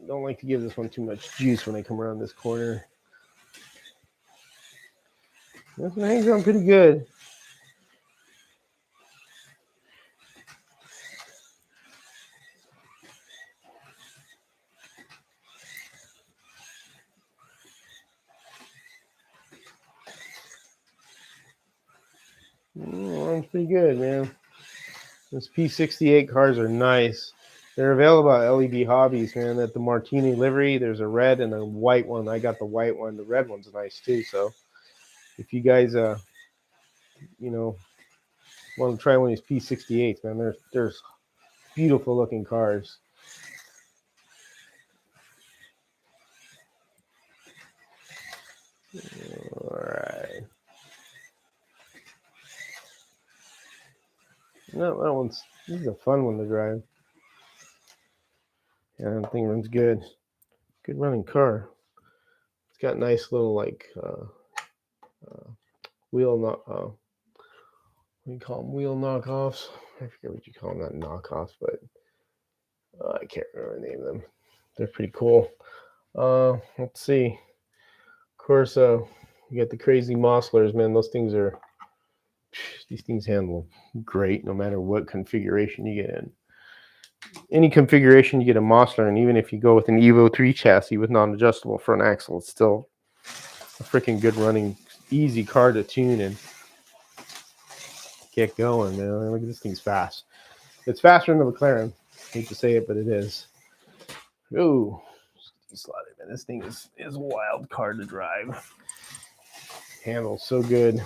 don't like to give this one too much juice when I come around this corner. This one hangs on pretty good. Runs pretty good, man. Those P68 cars are nice. They're available at LED Hobbies, man. At the Martini livery, there's a red and a white one. I got the white one. The red one's nice too. So if you guys, want to try one of these P68s, man, there's beautiful looking cars. All right. No, this is a fun one to drive. Yeah, that thing runs good. Good running car. It's got nice little wheel what do you call them? Wheel knockoffs. I forget what you call them, not knockoffs, but I can't remember the name of them. They're pretty cool. Let's see. Of course, you got the crazy Mosslers, man. These things handle great no matter what configuration you get in. Any configuration you get a Mossler, and even if you go with an Evo 3 chassis with non-adjustable front axle, it's still a freaking good running, easy car to tune and get going, man. Look at this thing's fast. It's faster than the McLaren. Hate to say it, but it is. Ooh, slotted, man. This thing is a wild car to drive. Handles so good.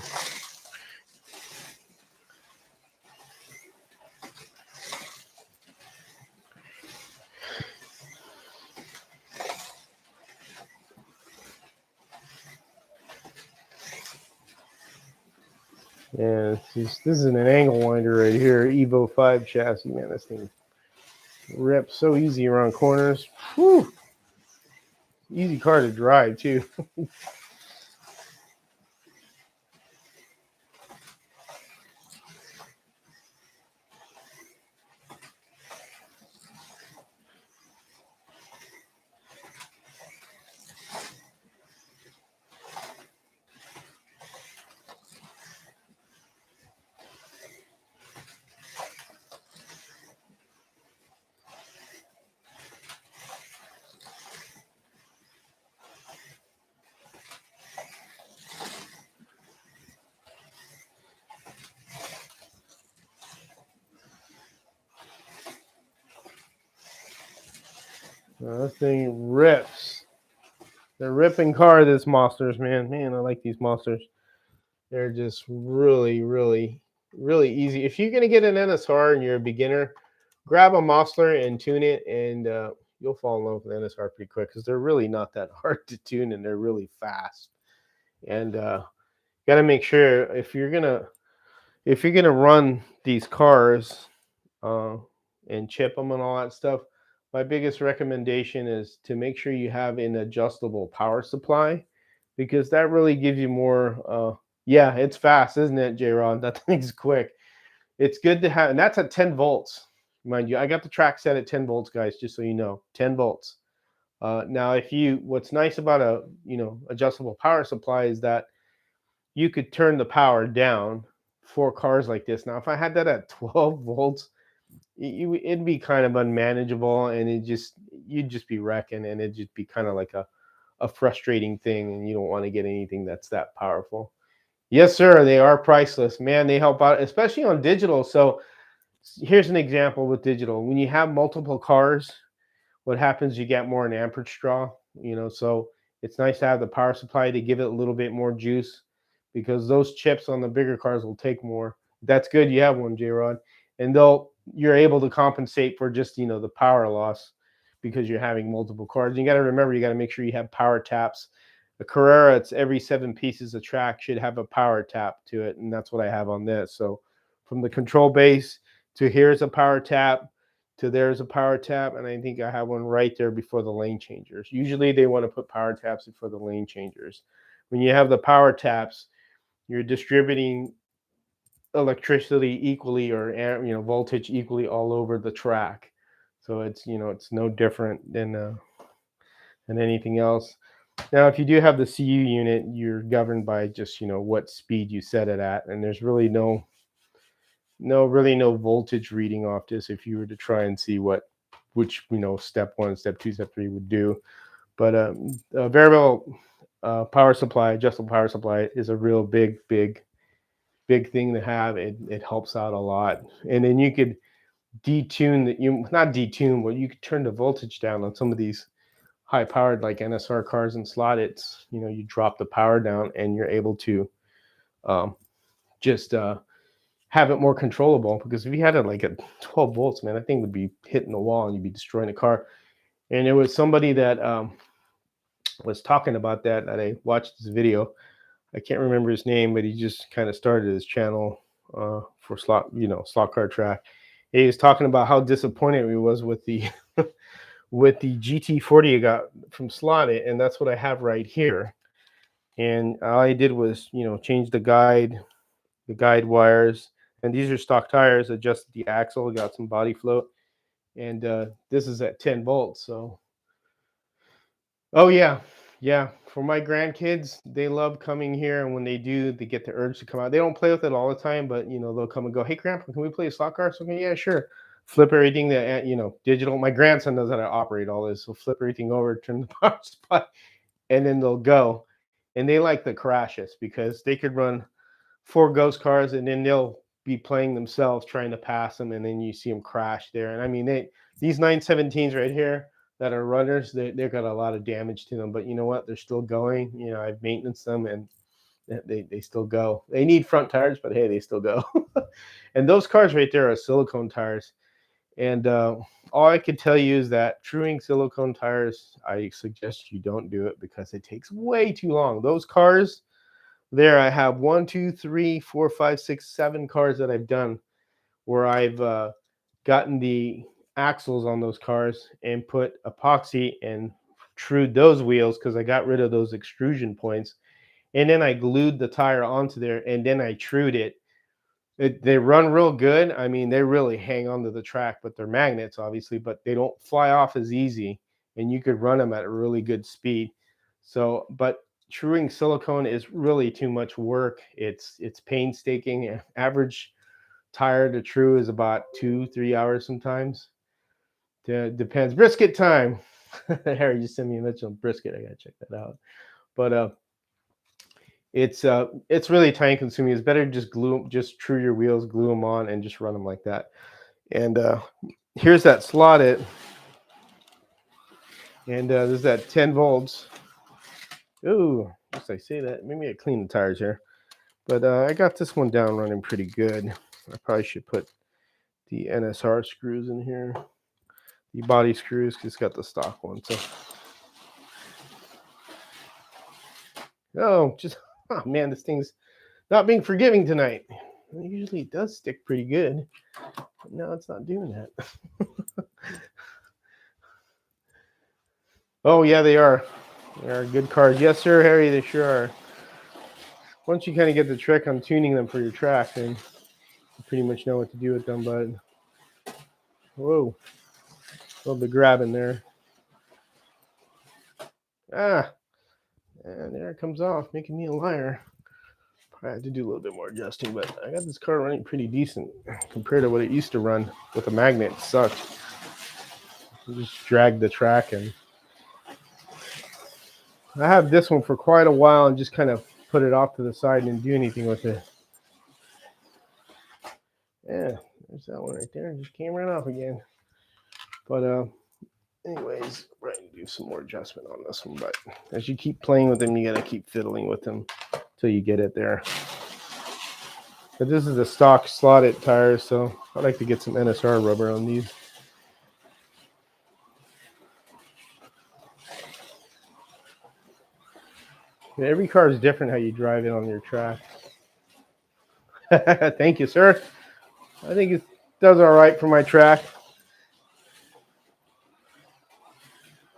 Yeah, this is an angle winder right here, Evo 5 chassis, man. This thing rips so easy around corners. Whew. Easy car to drive too. This thing rips. They're ripping car, this Monsters, man. Man, I like these Monsters. They're just really, really, really easy. If you're going to get an NSR and you're a beginner, grab a Mosler and tune it, and you'll fall in love with NSR pretty quick because they're really not that hard to tune and they're really fast. And got to make sure if you're gonna run these cars and chip them and all that stuff, my biggest recommendation is to make sure you have an adjustable power supply because that really gives you more. Yeah, it's fast, isn't it, J-Rod? That thing's quick. It's good to have, and that's at 10 volts, mind you. I got the track set at 10 volts, guys, just so you know, 10 volts. Now, what's nice about a adjustable power supply is that you could turn the power down for cars like this. Now, if I had that at 12 volts, it'd be kind of unmanageable, and you'd just be wrecking, and it'd just be kind of like a frustrating thing, and you don't want to get anything that's that powerful. Yes, sir. They are priceless, man. They help out, especially on digital. So here's an example with digital. When you have multiple cars, what happens, you get more in amperage draw, so it's nice to have the power supply to give it a little bit more juice, because those chips on the bigger cars will take more. That's good you have one, J-Rod. And you're able to compensate for just, the power loss, because you're having multiple cars. You got to remember, you got to make sure you have power taps. A Carrera, it's every 7 pieces of track should have a power tap to it, and that's what I have on this. So from the control base to here's a power tap, to there's a power tap, and I think I have one right there before the lane changers. Usually they want to put power taps before the lane changers. When you have the power taps, you're distributing electricity equally, or voltage equally all over the track. So it's no different than anything else. Now, if you do have the CU unit, you're governed by just what speed you set it at, and there's really no voltage reading off this if you were to try and see which step 1, step 2, step 3 would do. But a variable power supply, adjustable power supply, is a real big thing to have. It helps out a lot. And then you could not detune, but you could turn the voltage down on some of these high powered like NSR cars and slot. It's you drop the power down and you're able to just have it more controllable, because if you had it like at 12 volts, man, that thing would be hitting the wall and you'd be destroying the car. And there was somebody that was talking about that I watched this video. I can't remember his name, but he just kind of started his channel for slot car track. He was talking about how disappointed he was with the with the GT40 I got from Slotted, and that's what I have right here. And all I did was change the guide wires, and these are stock tires. Adjusted the axle, got some body float, and this is at 10 volts. So oh yeah, for my grandkids, they love coming here, and when they do, they get the urge to come out. They don't play with it all the time, but they'll come and go, hey grandpa, can we play a slot car? So yeah, sure. Flip everything to digital. My grandson knows how to operate all this, so flip everything over, turn the power supply, and then they'll go. And they like the crashes, because they could run 4 ghost cars and then they'll be playing themselves trying to pass them, and then you see them crash there. And I mean, these 917s right here that are runners, they've got a lot of damage to them, but you know what, they're still going. I've maintenance them, and they still go. They need front tires, but hey, they still go. And those cars right there are silicone tires. And all I can tell you is that truing silicone tires, I suggest you don't do it, because it takes way too long. Those cars there, I have 1, 2, 3, 4, 5, 6, 7 cars that I've done where I've gotten the axles on those cars and put epoxy and trued those wheels, because I got rid of those extrusion points. And then I glued the tire onto there, and then I trued it. They run real good. I mean, they really hang onto the track, but they're magnets, obviously, but they don't fly off as easy, and you could run them at a really good speed. So, but truing silicone is really too much work. It's painstaking. Average tire to true is about 2-3 hours sometimes. Depends. Brisket time. Harry just sent me a message on brisket. I gotta check that out. But it's really time consuming. It's better to just true your wheels, glue them on, and just run them like that. And here's that slotted, and there's that 10 volts. Ooh, just I say that, maybe I clean the tires here, but I got this one down running pretty good. I probably should put the NSR screws in here, the body screws, because it's got the stock one. So oh man, this thing's not being forgiving tonight. Usually it does stick pretty good, but now it's not doing that. Oh yeah, they are good cars. Yes sir, Harry, they sure are. Once you kind of get the trick on tuning them for your track, then you pretty much know what to do with them. But whoa, a little bit grabbing there. And there it comes off, making me a liar. I had to do a little bit more adjusting, but I got this car running pretty decent compared to what it used to run with a magnet. It sucked. I just dragged the track, and I have this one for quite a while and just kind of put it off to the side and didn't do anything with it. Yeah, There's that one right there. It just came right off again. But anyways, we're going to do some more adjustment on this one. But as you keep playing with them, you got to keep fiddling with them till you get it there. But this is a stock slotted tire, so I like to get some NSR rubber on these. And every car is different how you drive it on your track. Thank you, sir. I think it does all right for my track.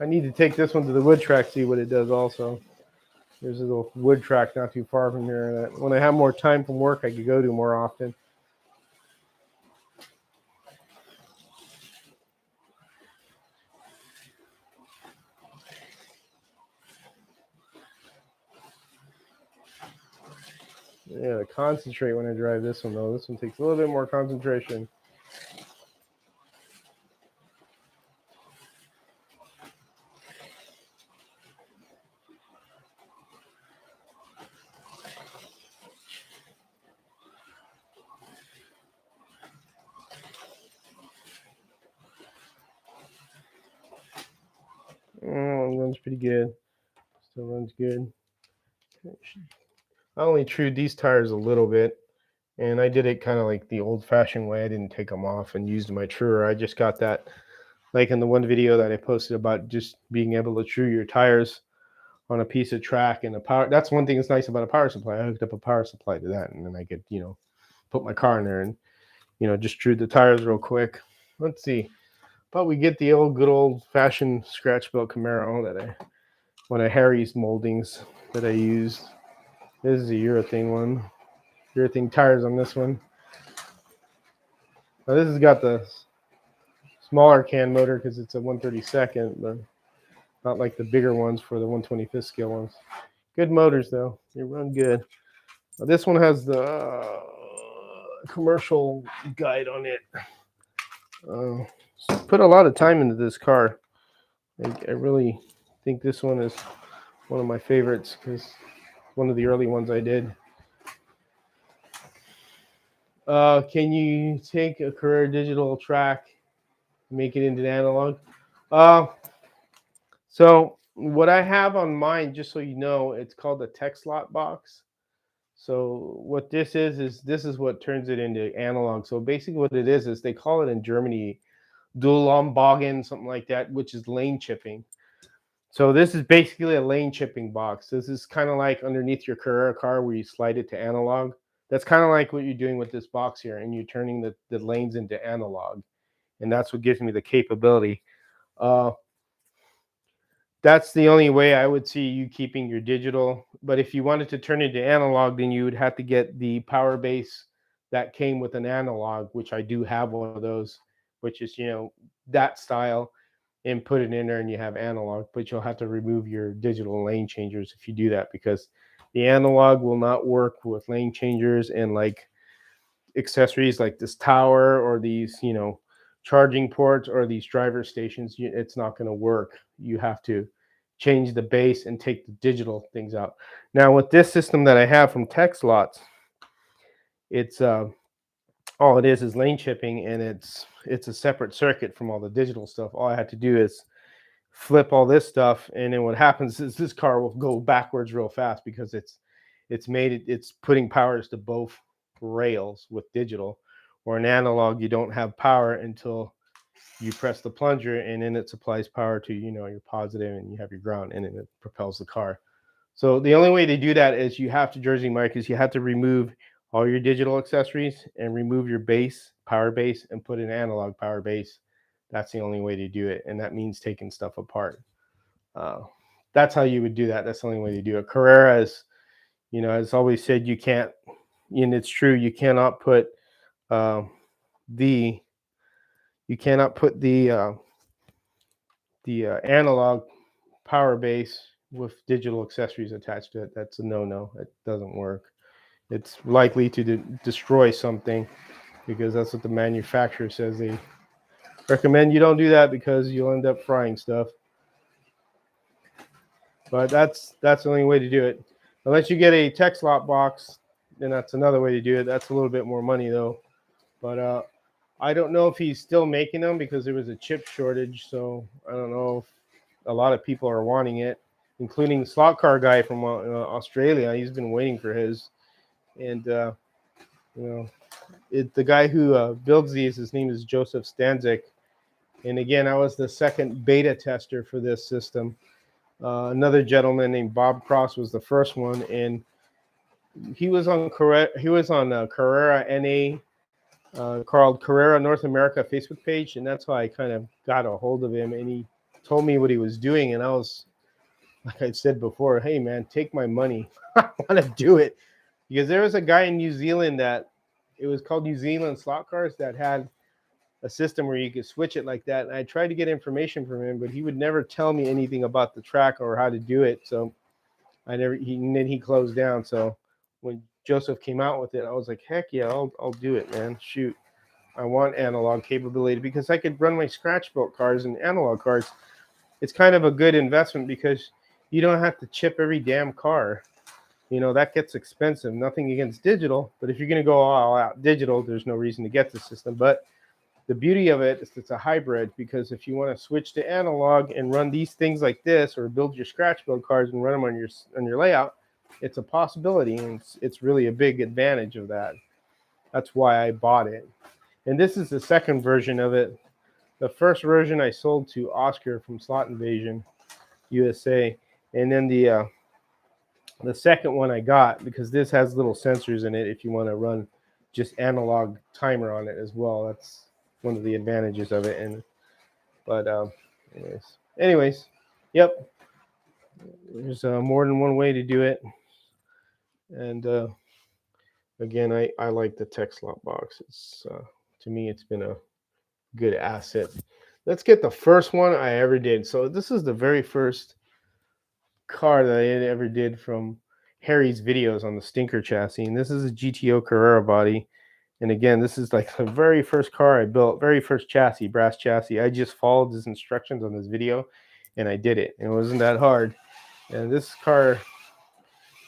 I need to take this one to the wood track, see what it does also. There's a little wood track not too far from here that when I have more time from work, I could go to more often. Yeah, concentrate when I drive this one, though. This one takes a little bit more concentration. Oh, it runs pretty good. Still runs good. I only trued these tires a little bit, and I did it kind of like the old-fashioned way. I didn't take them off and used my truer. I just got that, like in the one video that I posted about just being able to true your tires on a piece of track and a power. That's one thing that's nice about a power supply. I hooked up a power supply to that, and then I could, put my car in there and, just true the tires real quick. Let's see. But we get the good old-fashioned scratch built Camaro that one of Harry's moldings that I used. This is a urethane one. Urethane tires on this one. Now this has got the smaller can motor because it's a 132nd, but not like the bigger ones for the 125th scale ones. Good motors though. They run good. Now this one has the commercial guide on it. Put a lot of time into this car. I really think this one is one of my favorites because one of the early ones I did. Can you take a Carrera digital track, make it into analog? So what I have on mine, just so you know, it's called a text slot box. So what this is this is what turns it into analog. So basically what it is they call it in Germany Dual-Ombogen, something like that, which is lane chipping. So this is basically a lane chipping box. This is kind of like underneath your Carrera car where you slide it to analog. That's kind of like what you're doing with this box here, and you're turning the lanes into analog. And that's what gives me the capability. That's the only way I would see you keeping your digital. But if you wanted to turn it to analog, then you would have to get the power base that came with an analog, which I do have one of those, which is, that style, and put it in there and you have analog. But you'll have to remove your digital lane changers if you do that, because the analog will not work with lane changers and like accessories like this tower or these, charging ports or these driver stations. It's not going to work. You have to change the base and take the digital things out. Now with this system that I have from TechSlots, it's all it is lane chipping, and it's a separate circuit from all the digital stuff. All I had to do is flip all this stuff, and then what happens is this car will go backwards real fast because it's putting powers to both rails with digital. Or in analog, you don't have power until you press the plunger, and then it supplies power to your positive, and you have your ground, and then it propels the car. So the only way to do that is you have to Jersey Mike is you have to remove all your digital accessories and remove your base, power base, and put an analog power base. That's the only way to do it, and that means taking stuff apart. That's how you would do that. That's the only way to do it. Carrera is, as always said, you can't, and it's true, you cannot put the analog power base with digital accessories attached to it. That's a no-no. It doesn't work. It's likely to destroy something, because that's what the manufacturer says. They recommend you don't do that because you'll end up frying stuff. But that's the only way to do it. Unless you get a TechSlot box, then that's another way to do it. That's a little bit more money though. But I don't know if he's still making them because there was a chip shortage. So I don't know if a lot of people are wanting it, including slot car guy from Australia. He's been waiting for his, and you know, the guy who builds these, his name is Joseph Stanzik. And again, I was the second beta tester for this system. Another gentleman named Bob Cross was the first one, and he was on Carrera NA, called Carrera North America Facebook page, and that's how I kind of got a hold of him. And he told me what he was doing, and I was, like I said before, hey man, take my money. I want to do it, because there was a guy in New Zealand that it was called New Zealand Slot Cars that had a system where you could switch it like that. And I tried to get information from him, but he would never tell me anything about the track or how to do it. So and then he closed down. So when Joseph came out with it, I was like, heck yeah, I'll do it, man. Shoot. I want analog capability because I could run my scratch built cars and analog cars. It's kind of a good investment because you don't have to chip every damn car. That gets expensive. Nothing against digital, but if you're going to go all out digital, there's no reason to get the system. But the beauty of it is it's a hybrid, because if you want to switch to analog and run these things like this, or build your scratch build cars and run them on your layout, it's a possibility, and it's really a big advantage of that. That's why I bought it. And this is the second version of it. The first version I sold to Oscar from Slot Invasion USA, and then the second one I got, because this has little sensors in it if you want to run just analog timer on it as well. That's one of the advantages of it. But anyways, yep, there's more than one way to do it. And again, I like the tech slot box. It's to me, it's been a good asset. Let's get the first one I ever did. So this is the very first car that I ever did from Harry's videos on the Stinker chassis, and this is a GTO Carrera body. And again, this is like the very first car I built, very first chassis, brass chassis. I just followed his instructions on this video, and I did it. It wasn't that hard. And this car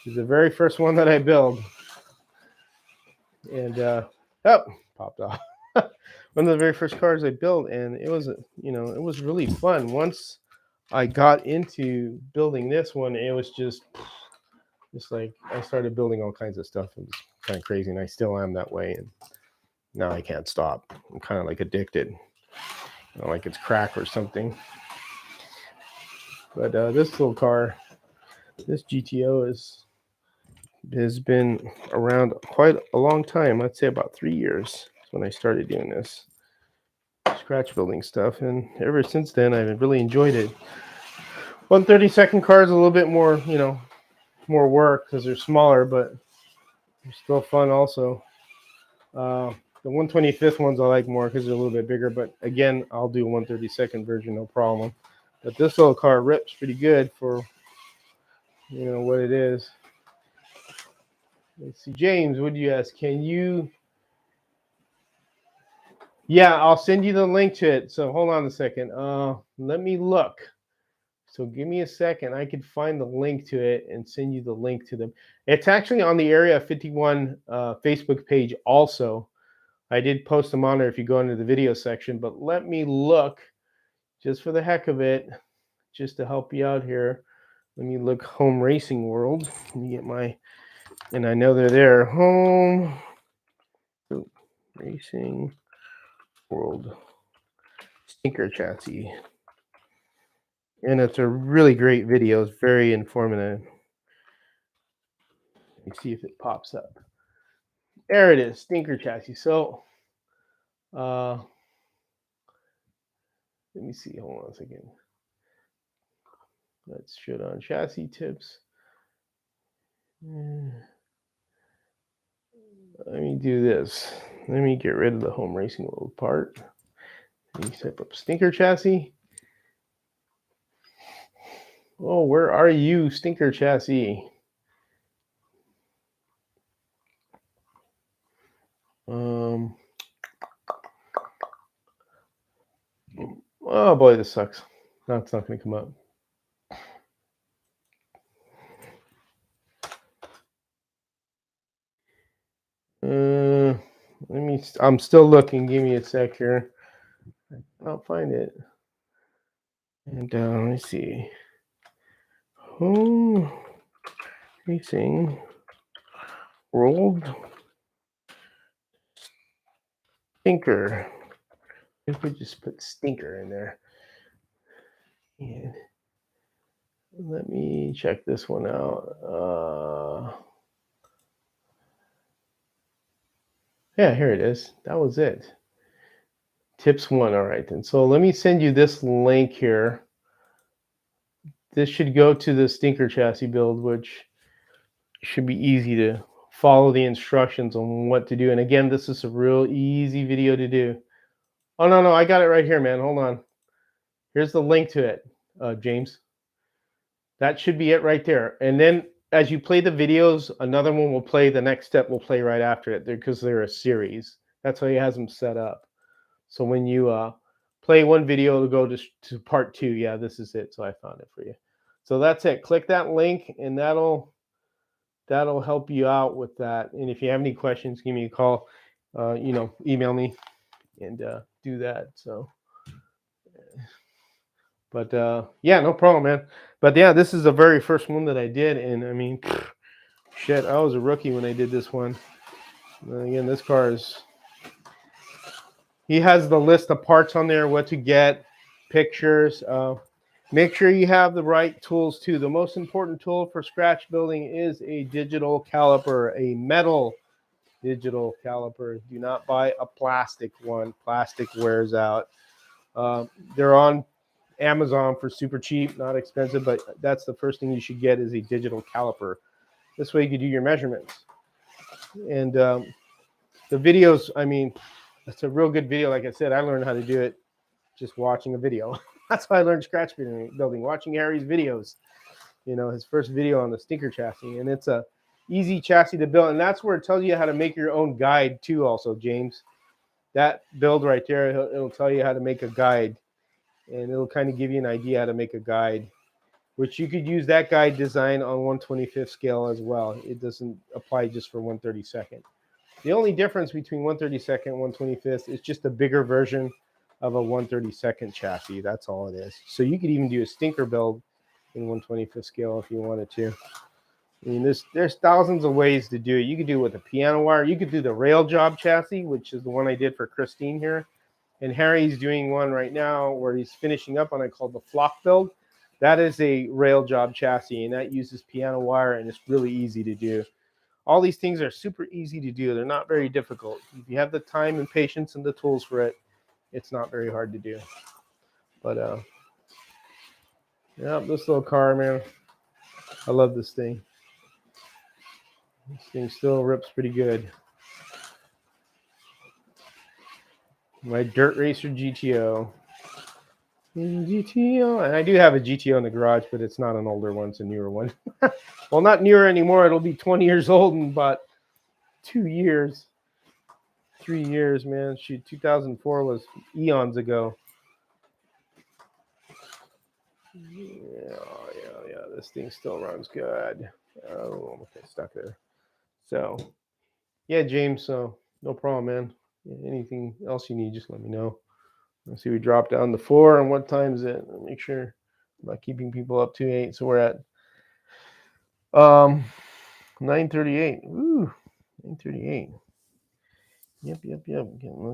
is the very first one that I built. And popped off. One of the very first cars I built, and it was, it was really fun. Once I got into building this one, it was just like I started building all kinds of stuff. It was kind of crazy, and I still am that way. And now I can't stop. I'm kind of like addicted, like it's crack or something. But this little car, this GTO has been around quite a long time. I'd say about 3 years when I started doing this scratch building stuff, and ever since then I've really enjoyed it. 132nd car is a little bit more, more work because they're smaller, but they're still fun also. The 125th ones I like more because they're a little bit bigger, but again, I'll do a 132nd version, no problem. But this little car rips pretty good for, what it is. Let's see, James, what do you ask? Can you? Yeah, I'll send you the link to it. So hold on a second. Let me look. So give me a second. I could find the link to it and send you the link to them. It's actually on the Area 51 Facebook page also. I did post them on there if you go into the video section, but let me look just for the heck of it, just to help you out here. Let me look Home Racing World. Let me get and I know they're there. Home Racing World Stinker chassis. And it's a really great video. It's very informative. Let me see if it pops up. There it is, Stinker chassis. So, let me see. Hold on a second. Let's show it on chassis tips. Let me do this. Let me get rid of the Home Racing World part. Let me set up Stinker chassis. Oh, where are you, Stinker chassis? Oh boy, this sucks. No, it's not going to come up. Let I'm still looking. Give me a sec here. I'll find it. And let me see. Home racing rolled stinker. If we just put stinker in there. And let me check this one out. Yeah, here it is. That was it. Tips 1. All right, then. So let me send you this link here. This should go to the stinker chassis build, which should be easy to follow the instructions on what to do. And again, this is a real easy video to do. Oh, no, I got it right here, man. Hold on. Here's the link to it, James. That should be it right there. And then as you play the videos, another one will play. The next step will play right after it because they're a series. That's how he has them set up. So when you play one video, it'll go to part 2. Yeah, this is it. So I found it for you. So that's it. Click that link, and that'll help you out with that. And if you have any questions, give me a call. Email me and do that. So, but yeah, no problem, man. But yeah, this is the very first one that I did, and I mean, shit, I was a rookie when I did this one. Again, this car is. He has the list of parts on there, what to get, pictures. Make sure you have the right tools too. The most important tool for scratch building is a digital caliper, a metal digital caliper. Do not buy a plastic one. Plastic wears out. They're on Amazon for super cheap, not expensive, but that's the first thing you should get is a digital caliper. This way you can do your measurements. And the videos, I mean, it's a real good video. Like I said, I learned how to do it just watching a video. That's why I learned scratch building, watching Harry's videos. His first video on the stinker chassis. And it's a easy chassis to build. And that's where it tells you how to make your own guide too also, James. That build right there, it'll tell you how to make a guide. And it'll kind of give you an idea how to make a guide, which you could use that guide design on 1/25th scale as well. It doesn't apply just for 1/32. The only difference between 1/32 and 1/25th is just a bigger version of a 1/32 chassis. That's all it is. So you could even do a stinker build in 1/25th scale if you wanted to. I mean, there's thousands of ways to do it. You could do it with a piano wire. You could do the rail job chassis, which is the one I did for Christine here. And Harry's doing one right now where he's finishing up on it called the flock build. That is a rail job chassis, and that uses piano wire, and it's really easy to do. All these things are super easy to do. They're not very difficult. If you have the time and patience and the tools for it, it's not very hard to do. But yeah, this little car, man, I love this thing. This thing still rips pretty good. My Dirt Racer GTO. GTO, and I do have a GTO in the garage, but it's not an older one, it's a newer one. Well, not newer anymore. It'll be 20 years old in about 2 years. 3 years, man. Shoot, 2004 was eons ago. Yeah. This thing still runs good. Oh, okay, stuck there. So, yeah, James. So, no problem, man. Anything else you need, just let me know. Let's see. We dropped down to 4, and what time is it? Make sure I'm not keeping people up to 8. So we're at 9:38. Ooh, 9:38. Yep.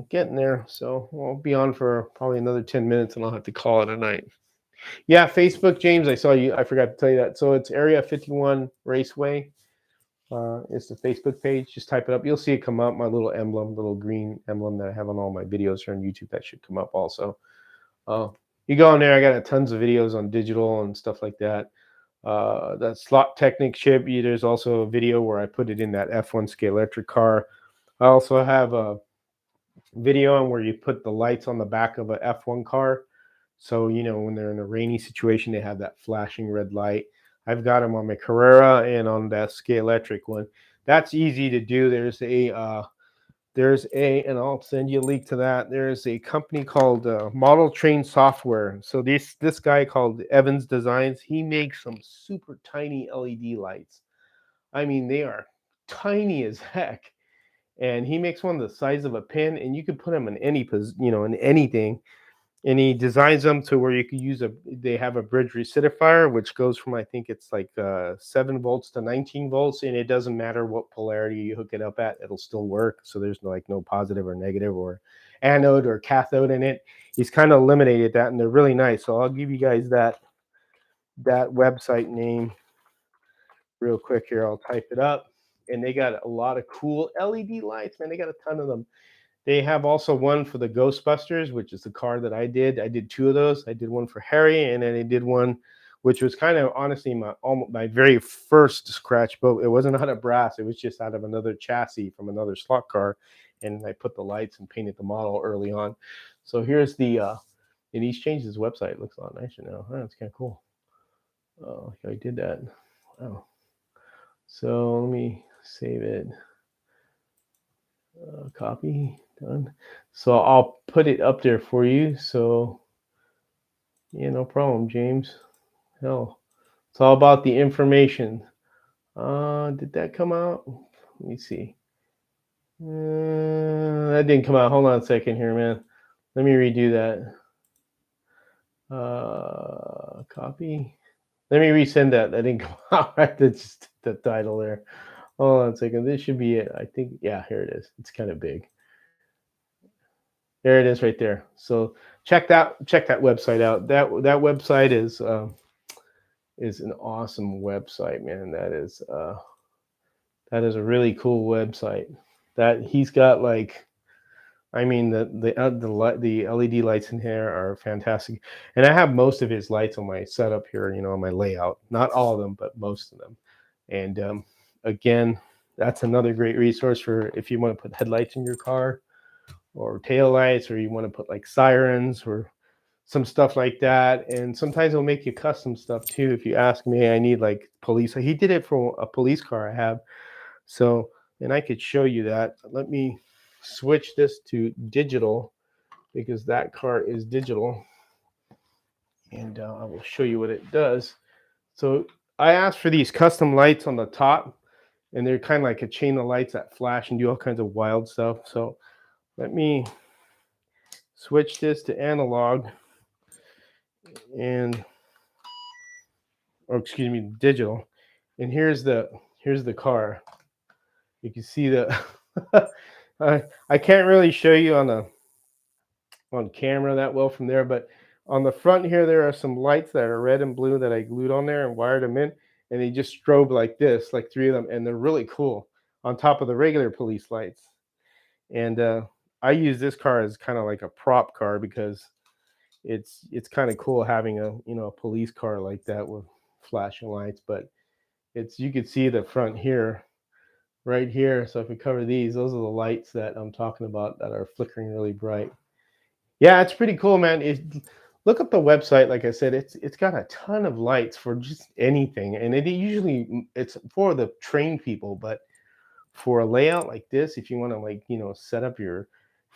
Getting there. So we'll be on for probably another 10 minutes, and I'll have to call it a night. Yeah, Facebook, James. I saw you. I forgot to tell you that. So it's Area 51 Raceway. It's the Facebook page. Just type it up. You'll see it come up. My little emblem, little green emblem that I have on all my videos here on YouTube. That should come up also. You go on there. I got tons of videos on digital and stuff like that. That slot Technic chip. There's also a video where I put it in that F1 scale electric car. I also have a video on where you put the lights on the back of a F1 car. So, when they're in a rainy situation, they have that flashing red light. I've got them on my Carrera and on that scale electric one. That's easy to do. And I'll send you a link to that. There's a company called Model Train Software. So this guy called Evans Designs, he makes some super tiny LED lights. I mean, they are tiny as heck. and he makes one the size of a pin, and you can put them in in anything. And he designs them to where you could use a. They have a bridge recidifier, which goes from, I think it's like 7 volts to 19 volts, and it doesn't matter what polarity you hook it up at, it'll still work. So there's no positive or negative or anode or cathode in it. He's kind of eliminated that, and they're really nice. So I'll give you guys that website name real quick here. I'll type it up, and they got a lot of cool LED lights, man. They got a ton of them. They have also one for the Ghostbusters, which is the car that I did. I did two of those. I did one for Harry, and then I did one, which was kind of honestly my very first scratch boat. It wasn't out of brass; it was just out of another chassis from another slot car, and I put the lights and painted the model early on. So here's and he's changed his website. It looks a lot nicer now. Oh, that's kind of cool. Oh, I did that. Wow. So let me save it. Copy, done. So I'll put it up there for you. So yeah, no problem, James. Hell, it's all about the information. Did that come out? Let me see. That didn't come out. Hold on a second here, man. Let me redo that. Copy. Let me resend that. That didn't come out right. That's just the title there. Hold on a second. This should be it. I think. Yeah, here it is. It's kind of big. There it is right there. So check that website out. That website is an awesome website, man. That is a really cool website. That he's got like, I mean, the LED lights in here are fantastic, and I have most of his lights on my setup here. On my layout. Not all of them, but most of them. And again, that's another great resource for if you want to put headlights in your car, or tail lights, or you want to put like sirens or some stuff like that. And sometimes they'll make you custom stuff too. If you ask me, I need like police. He did it for a police car I have. So, and I could show you that. Let me switch this to digital because that car is digital. And I will show you what it does. So I asked for these custom lights on the top, and they're kind of like a chain of lights that flash and do all kinds of wild stuff. So let me switch this to analog and, or excuse me, digital. And here's the car. You can see the I can't really show you on camera that well from there, but on the front here there are some lights that are red and blue that I glued on there and wired them in, and they just strobe like this, like three of them, and they're really cool on top of the regular police lights. And I use this car as kind of like a prop car because it's kind of cool having a police car like that with flashing lights. But you could see the front here, right here. So if we cover these, those are the lights that I'm talking about that are flickering really bright. Yeah, it's pretty cool, man. Look up the website. Like I said, it's got a ton of lights for just anything, and it's for the trained people. But for a layout like this, if you want to set up your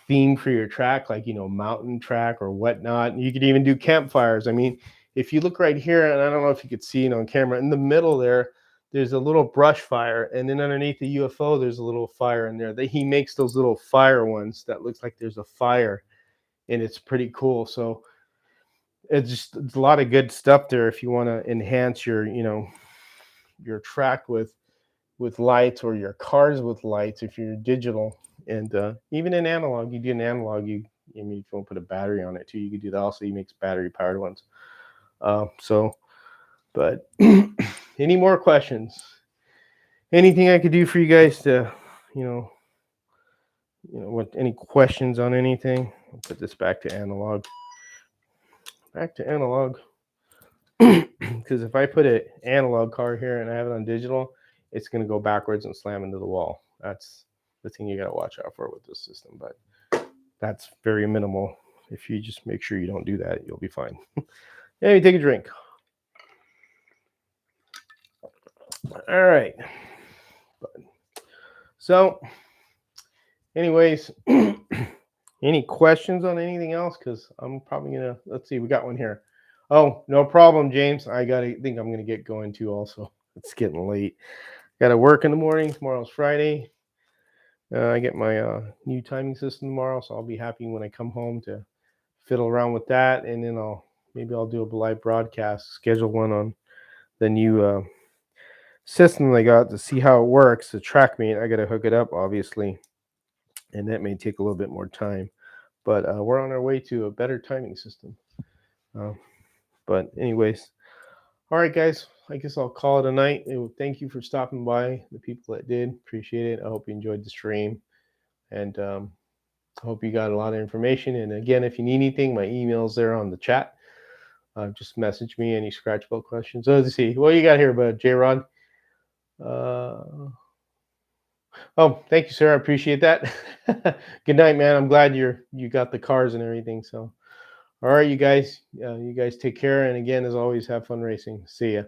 theme for your track, like mountain track or whatnot, you could even do campfires. I mean, if you look right here, and I don't know if you could see it on camera, in the middle there's a little brush fire, and then underneath the UFO there's a little fire in there. He makes those little fire ones that looks like there's a fire, and it's pretty cool. So it's a lot of good stuff there if you want to enhance your track with lights, or your cars with lights if you're digital. And even in analog, you do an analog, I mean, if you want to put a battery on it too, you could do that also. He makes battery powered ones. But any more questions? Anything I could do for you guys to, what, any questions on anything? I'll put this back to analog. Back to analog. Because if I put an analog car here and I have it on digital, it's going to go backwards and slam into the wall. That's the thing you got to watch out for with this system. But that's very minimal. If you just make sure you don't do that, you'll be fine. Hey, take a drink. All right. So, anyways, any questions on anything else? Because I'm probably going to, let's see, we got one here. Oh, no problem, James. I think I'm going to get going too also. It's getting late. Got to work in the morning. Tomorrow's Friday. I get my new timing system tomorrow, so I'll be happy when I come home to fiddle around with that, and then I'll do a live broadcast, schedule one on the new system I got to see how it works. The TrackMate, I got to hook it up, obviously, and that may take a little bit more time. But we're on our way to a better timing system. Uh, but anyways, all right, guys. I guess I'll call it a night. Thank you for stopping by. The people that did, appreciate it. I hope you enjoyed the stream, and I hope you got a lot of information. And again, if you need anything, my email's there on the chat. Just message me any scratch belt questions. So let's see. What you got here, bud? J Rod. Oh, thank you, sir. I appreciate that. Good night, man. I'm glad you got the cars and everything. So, all right, you guys take care. And again, as always, have fun racing. See ya.